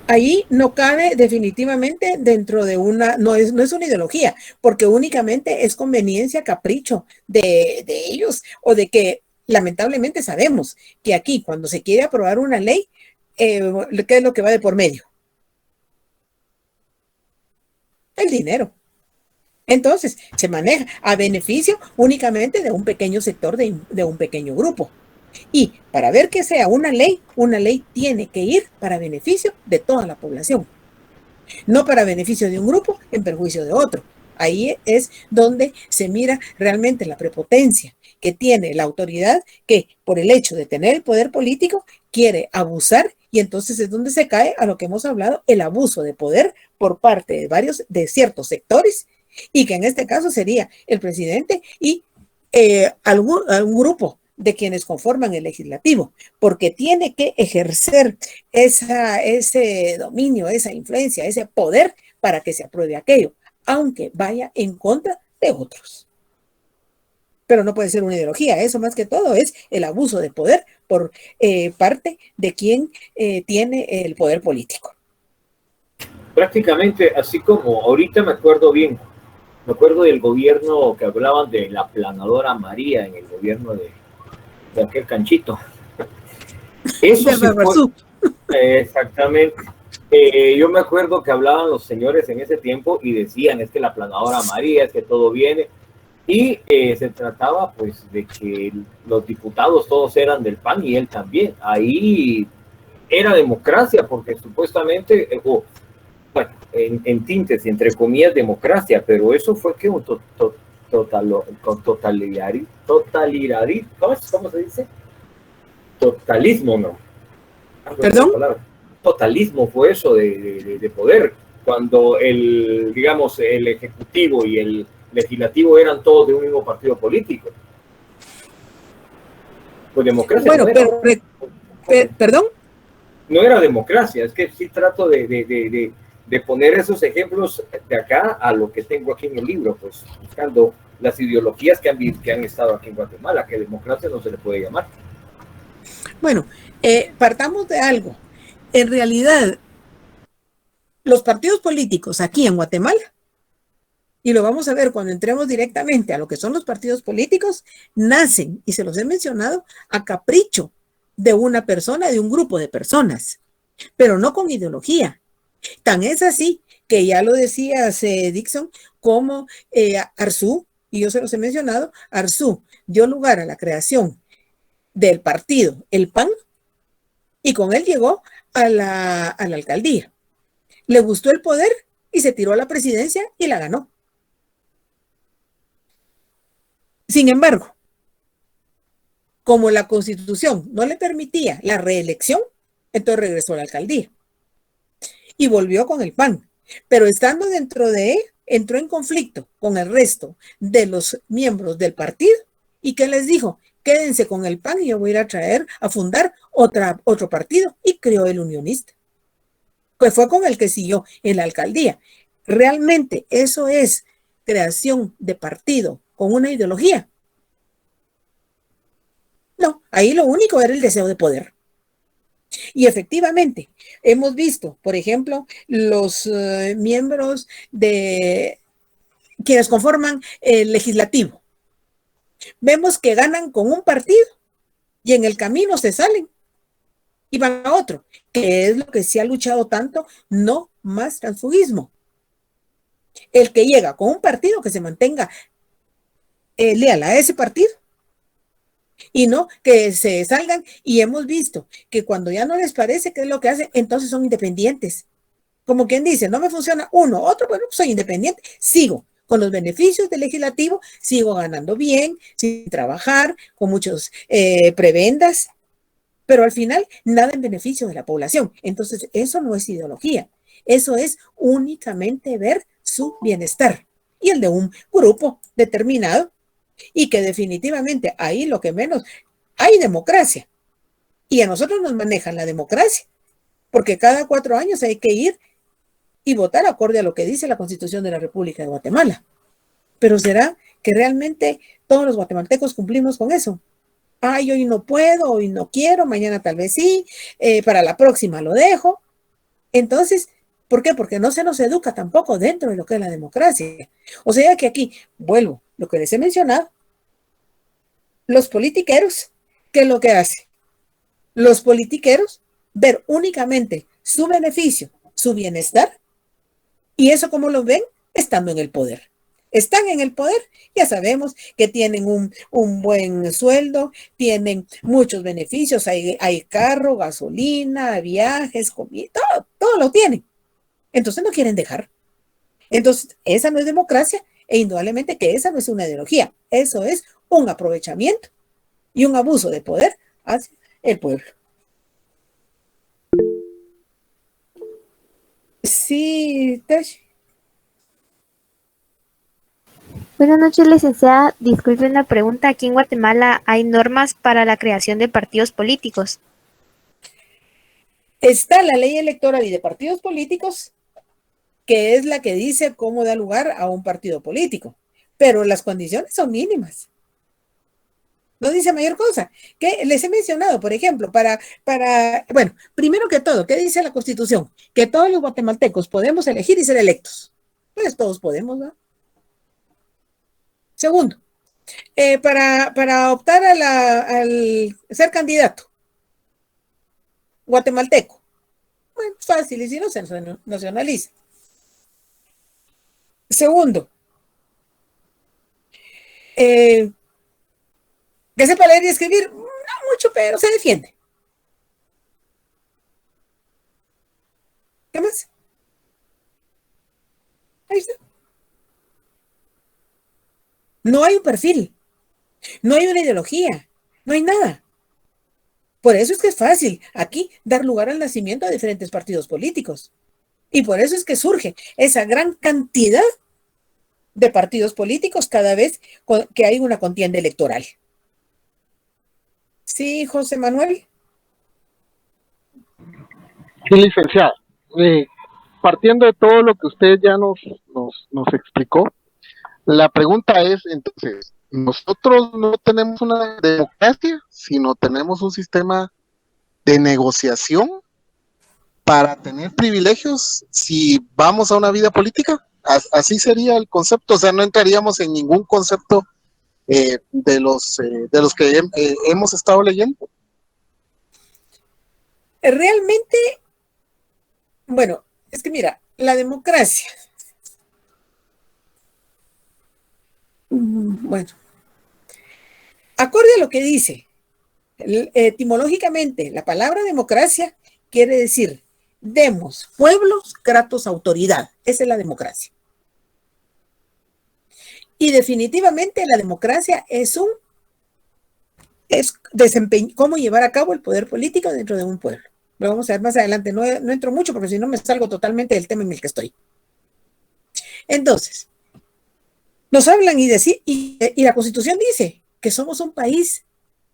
Ahí no cabe definitivamente dentro de no es una ideología, porque únicamente es conveniencia, capricho de ellos, o de que lamentablemente sabemos que aquí cuando se quiere aprobar una ley, ¿qué es lo que va de por medio? El dinero. Entonces, se maneja a beneficio únicamente de un pequeño sector, de un pequeño grupo. Y para ver que sea una ley tiene que ir para beneficio de toda la población, no para beneficio de un grupo en perjuicio de otro. Ahí es donde se mira realmente la prepotencia que tiene la autoridad, que por el hecho de tener el poder político quiere abusar, y entonces es donde se cae a lo que hemos hablado, el abuso de poder por parte de ciertos sectores, y que en este caso sería el presidente y algún grupo de quienes conforman el legislativo, porque tiene que ejercer ese dominio, esa influencia, ese poder para que se apruebe aquello, aunque vaya en contra de otros. Pero no puede ser una ideología, eso más que todo es el abuso de poder por parte de quien tiene el poder político. Prácticamente así como ahorita me acuerdo del gobierno que hablaban de la planadora María en el gobierno de aquel Canchito. Eso sí fue, exactamente. Yo me acuerdo que hablaban los señores en ese tiempo y decían, es que la planadora María, es que todo viene. Y se trataba pues de que los diputados todos eran del PAN y él también. Ahí era democracia porque supuestamente, bueno, en tintes y entre comillas democracia, pero eso fue que un ¿cómo se dice? Totalismo, ¿no? ¿Perdón? Totalismo fue eso de poder, cuando digamos, el ejecutivo y el legislativo eran todos de un mismo partido político. Pues democracia. Bueno, perdón. No era democracia, es que sí trato de poner esos ejemplos de acá a lo que tengo aquí en el libro, pues buscando las ideologías que han estado aquí en Guatemala, que democracia no se le puede llamar. Bueno, partamos de algo. En realidad, los partidos políticos aquí en Guatemala, y lo vamos a ver cuando entremos directamente a lo que son los partidos políticos, nacen, y se los he mencionado, a capricho de una persona, de un grupo de personas, pero no con ideología. Tan es así que ya lo decías, Dixon, como Arzú, y yo se los he mencionado, Arzú dio lugar a la creación del partido, el PAN, y con él llegó a la alcaldía. Le gustó el poder y se tiró a la presidencia y la ganó. Sin embargo, como la Constitución no le permitía la reelección, entonces regresó a la alcaldía. y volvió con el PAN. Pero estando dentro de él, entró en conflicto con el resto de los miembros del partido. ¿Y qué les dijo? Quédense con el PAN y yo voy a ir a traer, a fundar otro partido. Y creó el Unionista, que fue con el que siguió en la alcaldía. ¿Realmente eso es creación de partido con una ideología? No, ahí lo único era el deseo de poder. Y efectivamente, hemos visto, por ejemplo, los miembros de quienes conforman el legislativo. Vemos que ganan con un partido y en el camino se salen y van a otro, que es lo que se ha luchado tanto, no más transfugismo. El que llega con un partido que se mantenga leal a ese partido y no que se salgan, y hemos visto que cuando ya no les parece qué es lo que hacen, entonces son independientes. Como quien dice, no me funciona uno, otro, bueno, soy independiente, sigo con los beneficios del legislativo, sigo ganando bien, sin trabajar, con muchos prebendas, pero al final nada en beneficio de la población. Entonces, eso no es ideología, eso es únicamente ver su bienestar y el de un grupo determinado, y que definitivamente ahí lo que menos hay democracia. Y a nosotros nos manejan la democracia, porque cada 4 años hay que ir y votar acorde a lo que dice la Constitución de la República de Guatemala. Pero ¿será que realmente todos los guatemaltecos cumplimos con eso? Ay, hoy no puedo, hoy no quiero, mañana tal vez sí, para la próxima lo dejo. Entonces, ¿por qué? Porque no se nos educa tampoco dentro de lo que es la democracia. O sea que aquí, vuelvo, lo que les he mencionado, los politiqueros, ¿qué es lo que hacen? Los politiqueros ver únicamente su beneficio, su bienestar, y eso ¿cómo lo ven? Estando en el poder. Están en el poder, ya sabemos que tienen un buen sueldo, tienen muchos beneficios, hay carro, gasolina, viajes, comida, todo lo tienen. Entonces no quieren dejar. Entonces, esa no es democracia, e indudablemente que esa no es una ideología, eso es un aprovechamiento y un abuso de poder hacia el pueblo. Sí, Tash. Buenas noches, licenciada. Disculpe una pregunta. ¿Aquí en Guatemala hay normas para la creación de partidos políticos? Está la ley electoral y de partidos políticos, que es la que dice cómo da lugar a un partido político, pero las condiciones son mínimas. No dice mayor cosa. Que les he mencionado, por ejemplo, bueno, primero que todo, ¿qué dice la Constitución? Que todos los guatemaltecos podemos elegir y ser electos. Pues todos podemos, ¿no? Segundo, para optar al ser candidato guatemalteco, bueno, fácil, y si no se nacionaliza. Segundo, que sepa leer y escribir, no mucho, pero se defiende. ¿Qué más? Ahí está. No hay un perfil, no hay una ideología, no hay nada. Por eso es que es fácil aquí dar lugar al nacimiento de diferentes partidos políticos. Y por eso es que surge esa gran cantidad de partidos políticos cada vez que hay una contienda electoral. Sí, José Manuel. Sí, licenciado. Partiendo de todo lo que usted ya nos explicó, la pregunta es, entonces, nosotros no tenemos una democracia, sino tenemos un sistema de negociación para tener privilegios si vamos a una vida política. Así sería el concepto, o sea, no entraríamos en ningún concepto de los que hemos estado leyendo. Realmente, bueno, es que mira, la democracia, bueno, acorde a lo que dice, etimológicamente, la palabra democracia quiere decir demos, pueblos, kratos, autoridad. Esa es la democracia. Y definitivamente la democracia es cómo llevar a cabo el poder político dentro de un pueblo. Lo vamos a ver más adelante. No entro mucho porque si no me salgo totalmente del tema en el que estoy. Entonces, nos hablan y la Constitución dice que somos un país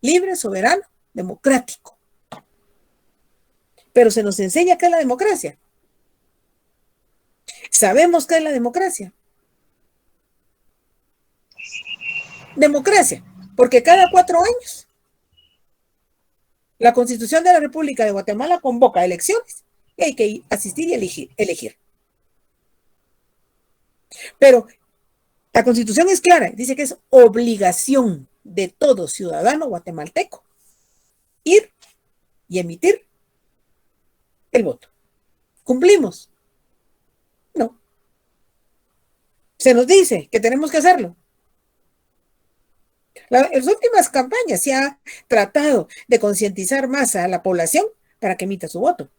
libre, soberano, democrático. Pero se nos enseña qué es la democracia. ¿Sabemos qué es la democracia? Democracia, porque cada 4 años la Constitución de la República de Guatemala convoca elecciones y hay que asistir y elegir. Pero la Constitución es clara, dice que es obligación de todo ciudadano guatemalteco ir y emitir el voto. ¿Cumplimos? No. Se nos dice que tenemos que hacerlo. En las últimas campañas se ha tratado de concientizar más a la población para que emita su voto.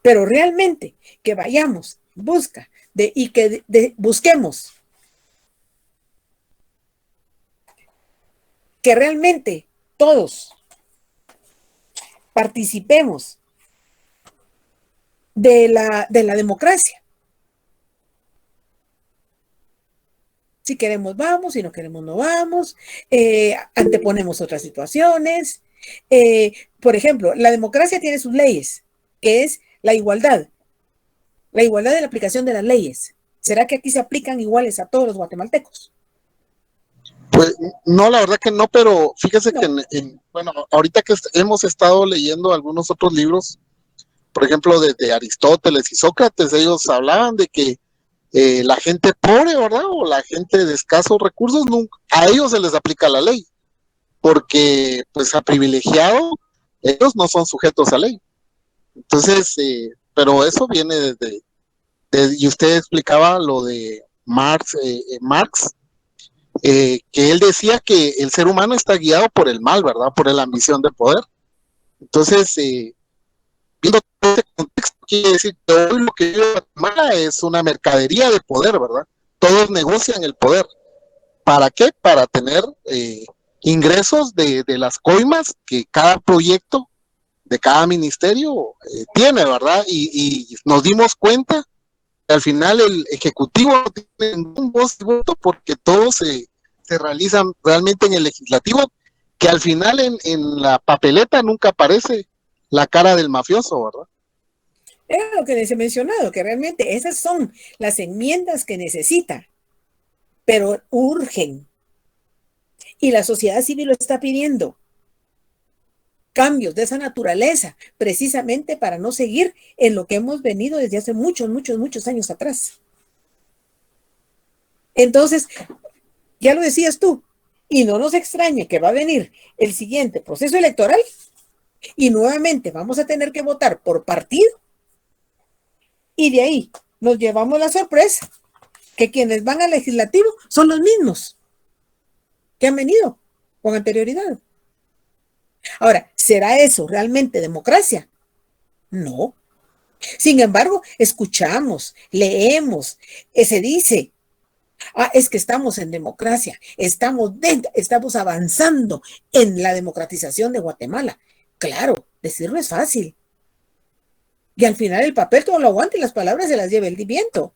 Pero realmente que vayamos busquemos que realmente todos participemos de la democracia. Si queremos, vamos, si no queremos, no vamos. Anteponemos otras situaciones. Por ejemplo, la democracia tiene sus leyes, que es la igualdad de la aplicación de las leyes. ¿Será que aquí se aplican iguales a todos los guatemaltecos? Pues no, la verdad que no, pero fíjese que bueno, ahorita que hemos estado leyendo algunos otros libros, por ejemplo, de Aristóteles y Sócrates, ellos hablaban de que la gente pobre, ¿verdad? O la gente de escasos recursos, a ellos se les aplica la ley, porque pues a privilegiado, ellos no son sujetos a ley. Entonces, pero eso viene y usted explicaba lo de Marx, que él decía que el ser humano está guiado por el mal, ¿verdad? Por la ambición de poder. Entonces, viendo todo este contexto, quiere decir que hoy lo que vive Guatemala es una mercadería de poder, ¿verdad? Todos negocian el poder. ¿Para qué? Para tener ingresos de las coimas que cada proyecto de cada ministerio tiene, ¿verdad? Y nos dimos cuenta que al final el ejecutivo no tiene ningún voz y voto porque todo se realiza realmente en el legislativo, que al final en la papeleta nunca aparece la cara del mafioso, ¿verdad? Era lo que les he mencionado, que realmente esas son las enmiendas que necesita, pero urgen. Y la sociedad civil lo está pidiendo. Cambios de esa naturaleza, precisamente para no seguir en lo que hemos venido desde hace muchos años atrás. Entonces, ya lo decías tú, y no nos extrañe que va a venir el siguiente proceso electoral y nuevamente vamos a tener que votar por partido y de ahí nos llevamos la sorpresa que quienes van al legislativo son los mismos que han venido con anterioridad. Ahora, ¿será eso realmente democracia? No. Sin embargo, escuchamos, leemos, se dice, es que estamos en democracia, estamos avanzando en la democratización de Guatemala. Claro, decirlo es fácil. Y al final el papel todo lo aguanta y las palabras se las lleva el viento.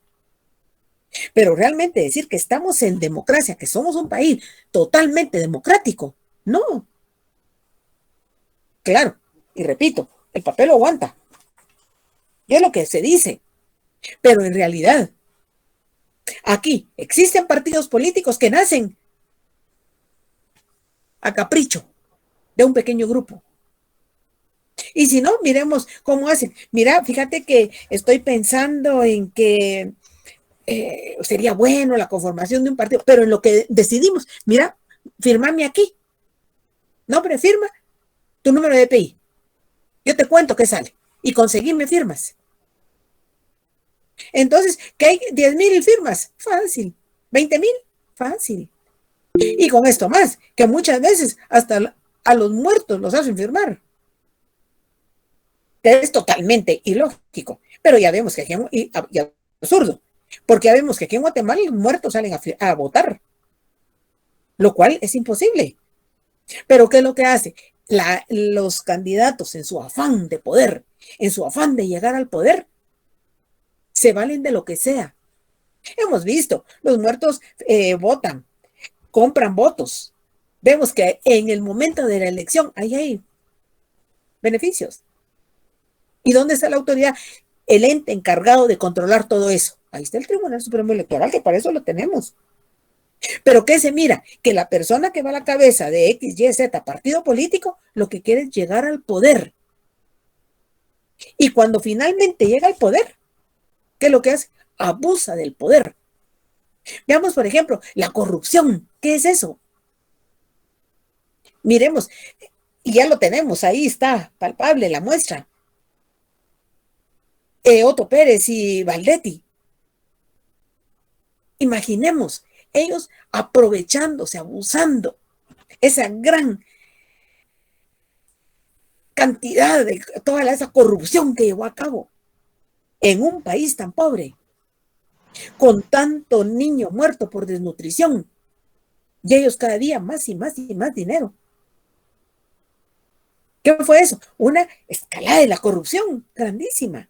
Pero realmente decir que estamos en democracia, que somos un país totalmente democrático, no. Claro, y repito, el papel lo aguanta. Y es lo que se dice. Pero en realidad, aquí existen partidos políticos que nacen a capricho de un pequeño grupo. Y si no, miremos cómo hacen. Mira, fíjate que estoy pensando en que sería bueno la conformación de un partido, pero en lo que decidimos, mira, firmame aquí. No, pero firma tu número de DPI. Yo te cuento qué sale y conseguirme firmas. Entonces, ¿qué hay? 10,000 firmas, fácil. 20,000, fácil. Y con esto más, que muchas veces hasta a los muertos los hacen firmar. Es totalmente ilógico, pero ya vemos que aquí y absurdo, porque ya vemos que aquí en Guatemala los muertos salen a votar, lo cual es imposible. Pero ¿qué es lo que hace? los candidatos en su afán de poder, en su afán de llegar al poder, se valen de lo que sea. Hemos visto, los muertos votan, compran votos. Vemos que en el momento de la elección ahí hay beneficios. ¿Y dónde está la autoridad? El ente encargado de controlar todo eso. Ahí está el Tribunal Supremo Electoral, que para eso lo tenemos. Pero ¿qué se mira? Que la persona que va a la cabeza de X, Y, Z, partido político, lo que quiere es llegar al poder. Y cuando finalmente llega al poder, ¿qué es lo que hace? Abusa del poder. Veamos, por ejemplo, la corrupción. ¿Qué es eso? Miremos, y ya lo tenemos, ahí está, palpable la muestra. Otto Pérez y Valdetti. Imaginemos, ellos aprovechándose, abusando esa gran cantidad de toda esa corrupción que llevó a cabo en un país tan pobre, con tanto niño muerto por desnutrición, y ellos cada día más y más y más dinero. ¿Qué fue eso? Una escalada de la corrupción grandísima.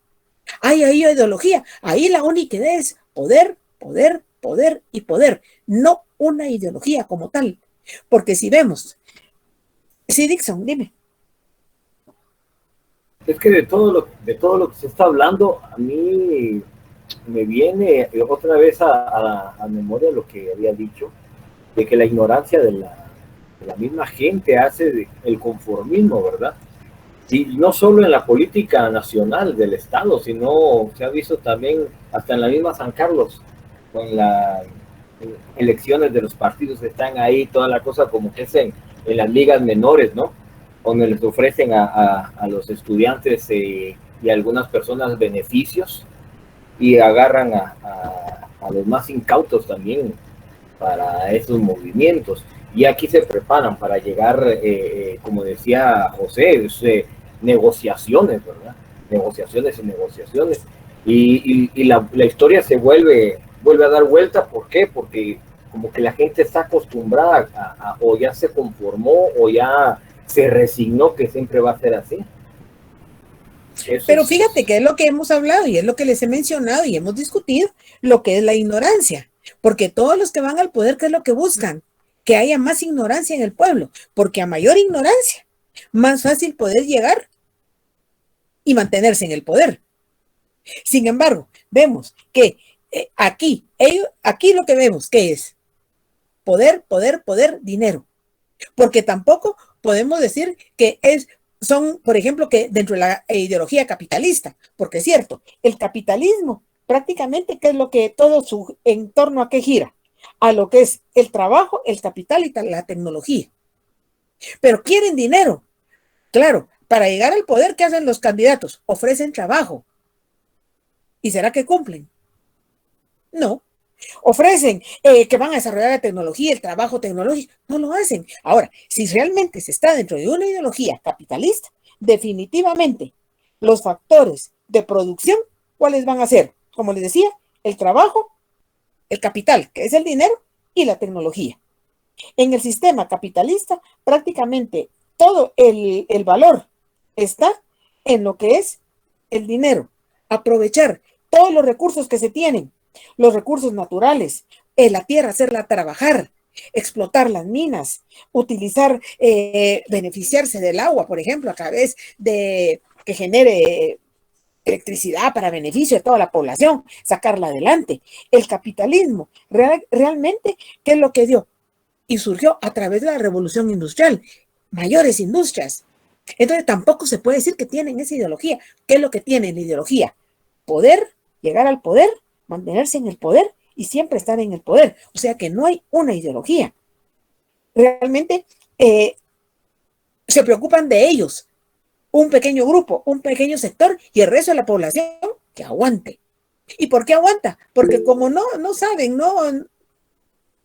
Ahí hay ideología. Ahí la única idea es poder, poder, poder y poder. No una ideología como tal. Porque si vemos... Sí, Dixon, dime. Es que de todo lo que se está hablando, a mí me viene otra vez a memoria lo que había dicho, de que la ignorancia de la misma gente hace el conformismo, ¿verdad? Y no solo en la política nacional del Estado, sino se ha visto también hasta en la misma San Carlos, con las elecciones de los partidos que están ahí, toda la cosa como que es en las ligas menores, ¿no? Donde les ofrecen a los estudiantes y a algunas personas beneficios y agarran a los más incautos también para esos movimientos. Y aquí se preparan para llegar, como decía José, negociaciones, ¿verdad? Negociaciones y negociaciones. Y la historia se vuelve a dar vuelta. ¿Por qué? Porque como que la gente está acostumbrada o ya se conformó o ya se resignó que siempre va a ser así. Pero fíjate que es lo que hemos hablado y es lo que les he mencionado y hemos discutido, lo que es la ignorancia. Porque todos los que van al poder, ¿qué es lo que buscan? Que haya más ignorancia en el pueblo, porque a mayor ignorancia, más fácil poder llegar y mantenerse en el poder. Sin embargo, vemos que aquí lo que vemos, ¿qué es? Poder, poder, poder, dinero. Porque tampoco podemos decir que son, por ejemplo, que dentro de la ideología capitalista, porque es cierto, el capitalismo prácticamente, ¿qué es lo que todo su entorno a qué gira? A lo que es el trabajo, el capital y la tecnología. Pero quieren dinero. Claro, para llegar al poder, ¿qué hacen los candidatos? Ofrecen trabajo. ¿Y será que cumplen? No. Ofrecen que van a desarrollar la tecnología, el trabajo tecnológico. No lo hacen. Ahora, si realmente se está dentro de una ideología capitalista, definitivamente los factores de producción, ¿cuáles van a ser? Como les decía, el trabajo, el capital, que es el dinero, y la tecnología. En el sistema capitalista, prácticamente todo el valor está en lo que es el dinero. Aprovechar todos los recursos que se tienen, los recursos naturales, la tierra, hacerla trabajar, explotar las minas, utilizar, beneficiarse del agua, por ejemplo, a través de que genere electricidad para beneficio de toda la población, sacarla adelante. El capitalismo, realmente, ¿qué es lo que dio? Y surgió a través de la revolución industrial, mayores industrias. Entonces tampoco se puede decir que tienen esa ideología. ¿Qué es lo que tienen la ideología? Poder, llegar al poder, mantenerse en el poder y siempre estar en el poder. O sea que no hay una ideología. Realmente se preocupan de ellos. Un pequeño grupo, un pequeño sector y el resto de la población que aguante. ¿Y por qué aguanta? Porque como no saben,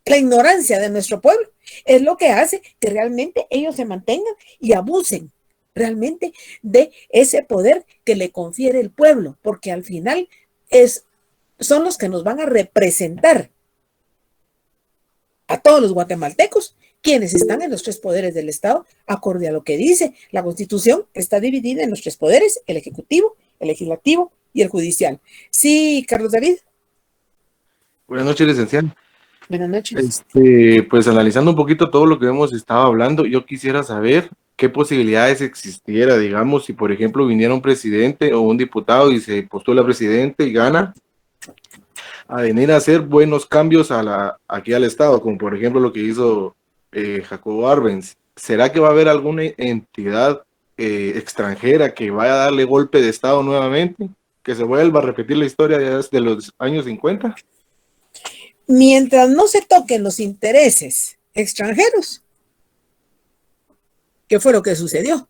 la ignorancia de nuestro pueblo es lo que hace que realmente ellos se mantengan y abusen realmente de ese poder que le confiere el pueblo, porque al final son los que nos van a representar a todos los guatemaltecos quienes están en los tres poderes del Estado, acorde a lo que dice la Constitución, está dividida en los tres poderes, el Ejecutivo, el Legislativo y el Judicial. Sí, Carlos David. Buenas noches, licenciado. Buenas noches. Pues analizando un poquito todo lo que hemos estado hablando, yo quisiera saber qué posibilidades existiera, digamos, si por ejemplo viniera un presidente o un diputado y se postula presidente y gana, a venir a hacer buenos cambios aquí al Estado, como por ejemplo lo que hizo Jacobo Arbenz. ¿Será que va a haber alguna entidad extranjera que vaya a darle golpe de Estado nuevamente? ¿Que se vuelva a repetir la historia de los años 50? Mientras no se toquen los intereses extranjeros, ¿qué fue lo que sucedió?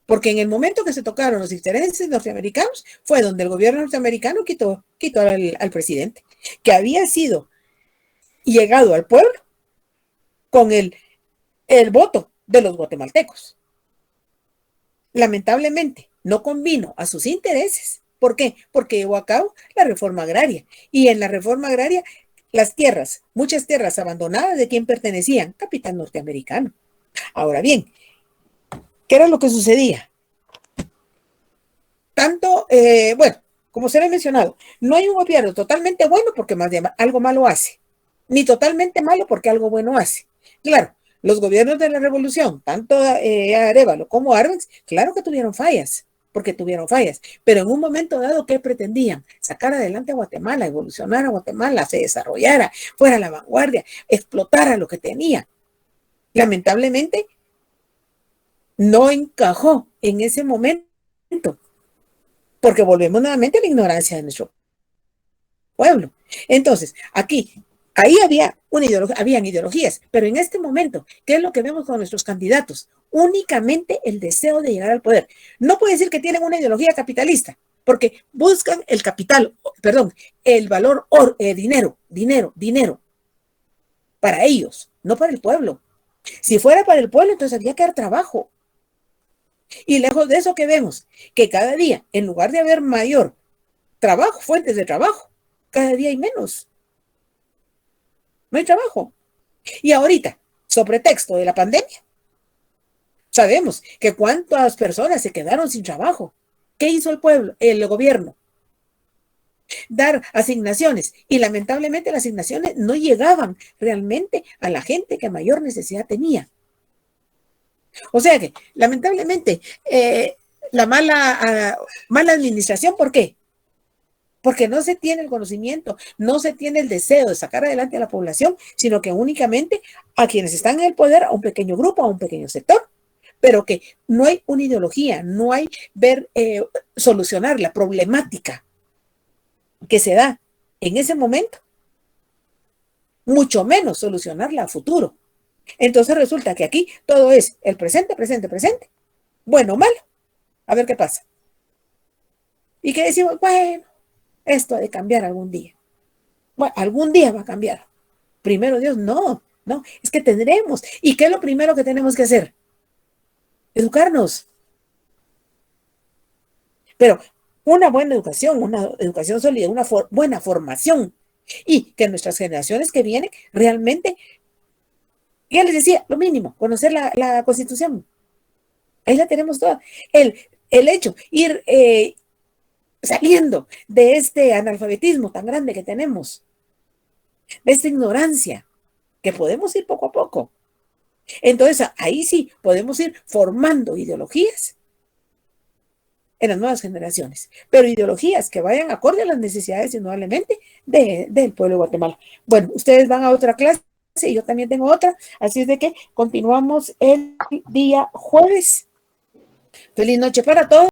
Porque en el momento que se tocaron los intereses norteamericanos, fue donde el gobierno norteamericano quitó al presidente, que había sido llegado al pueblo con el voto de los guatemaltecos. Lamentablemente, no convino a sus intereses. ¿Por qué? Porque llevó a cabo la reforma agraria. Y en la reforma agraria, las tierras, muchas tierras abandonadas, ¿de quién pertenecían? Capital norteamericano. Ahora bien, ¿qué era lo que sucedía? Tanto, bueno, como se le ha mencionado, no hay un gobierno totalmente bueno porque más de algo malo hace, ni totalmente malo porque algo bueno hace. Claro, los gobiernos de la revolución, tanto Arévalo como Arbenz, claro que tuvieron fallas, pero en un momento dado, ¿qué pretendían? Sacar adelante a Guatemala, evolucionar a Guatemala, se desarrollara, fuera a la vanguardia, explotara lo que tenía. Lamentablemente, no encajó en ese momento, porque volvemos nuevamente a la ignorancia de nuestro pueblo. Entonces, ahí habían ideologías, pero en este momento, ¿qué es lo que vemos con nuestros candidatos? Únicamente el deseo de llegar al poder. No puede decir que tienen una ideología capitalista, porque buscan el capital, el valor, dinero, para ellos, no para el pueblo. Si fuera para el pueblo, entonces habría que dar trabajo. Y lejos de eso, ¿qué vemos? Que cada día, en lugar de haber mayor trabajo, fuentes de trabajo, cada día hay menos. No hay trabajo. Y ahorita, sobre texto de la pandemia, sabemos que cuántas personas se quedaron sin trabajo. ¿Qué hizo el pueblo, el gobierno? Dar asignaciones. Y lamentablemente las asignaciones no llegaban realmente a la gente que mayor necesidad tenía. O sea que, lamentablemente, la mala administración, ¿por qué? Porque no se tiene el conocimiento, no se tiene el deseo de sacar adelante a la población, sino que únicamente a quienes están en el poder, a un pequeño grupo, a un pequeño sector, pero que no hay una ideología, no hay solucionar la problemática que se da en ese momento, mucho menos solucionarla a futuro. Entonces resulta que aquí todo es el presente, bueno o malo, a ver qué pasa. Y que decimos, bueno, esto ha de cambiar algún día. Bueno, algún día va a cambiar. Primero Dios, no, es que tendremos. ¿Y qué es lo primero que tenemos que hacer? Educarnos. Pero una buena educación, una educación sólida, una buena formación. Y que nuestras generaciones que vienen realmente, ya les decía, lo mínimo, conocer la Constitución. Ahí la tenemos toda. El hecho, ir saliendo de este analfabetismo tan grande que tenemos, de esta ignorancia, que podemos ir poco a poco. Entonces, ahí sí podemos ir formando ideologías en las nuevas generaciones, pero ideologías que vayan acorde a las necesidades, indudablemente, del pueblo de Guatemala. Bueno, ustedes van a otra clase y yo también tengo otra, así es de que continuamos el día jueves. Feliz noche para todos.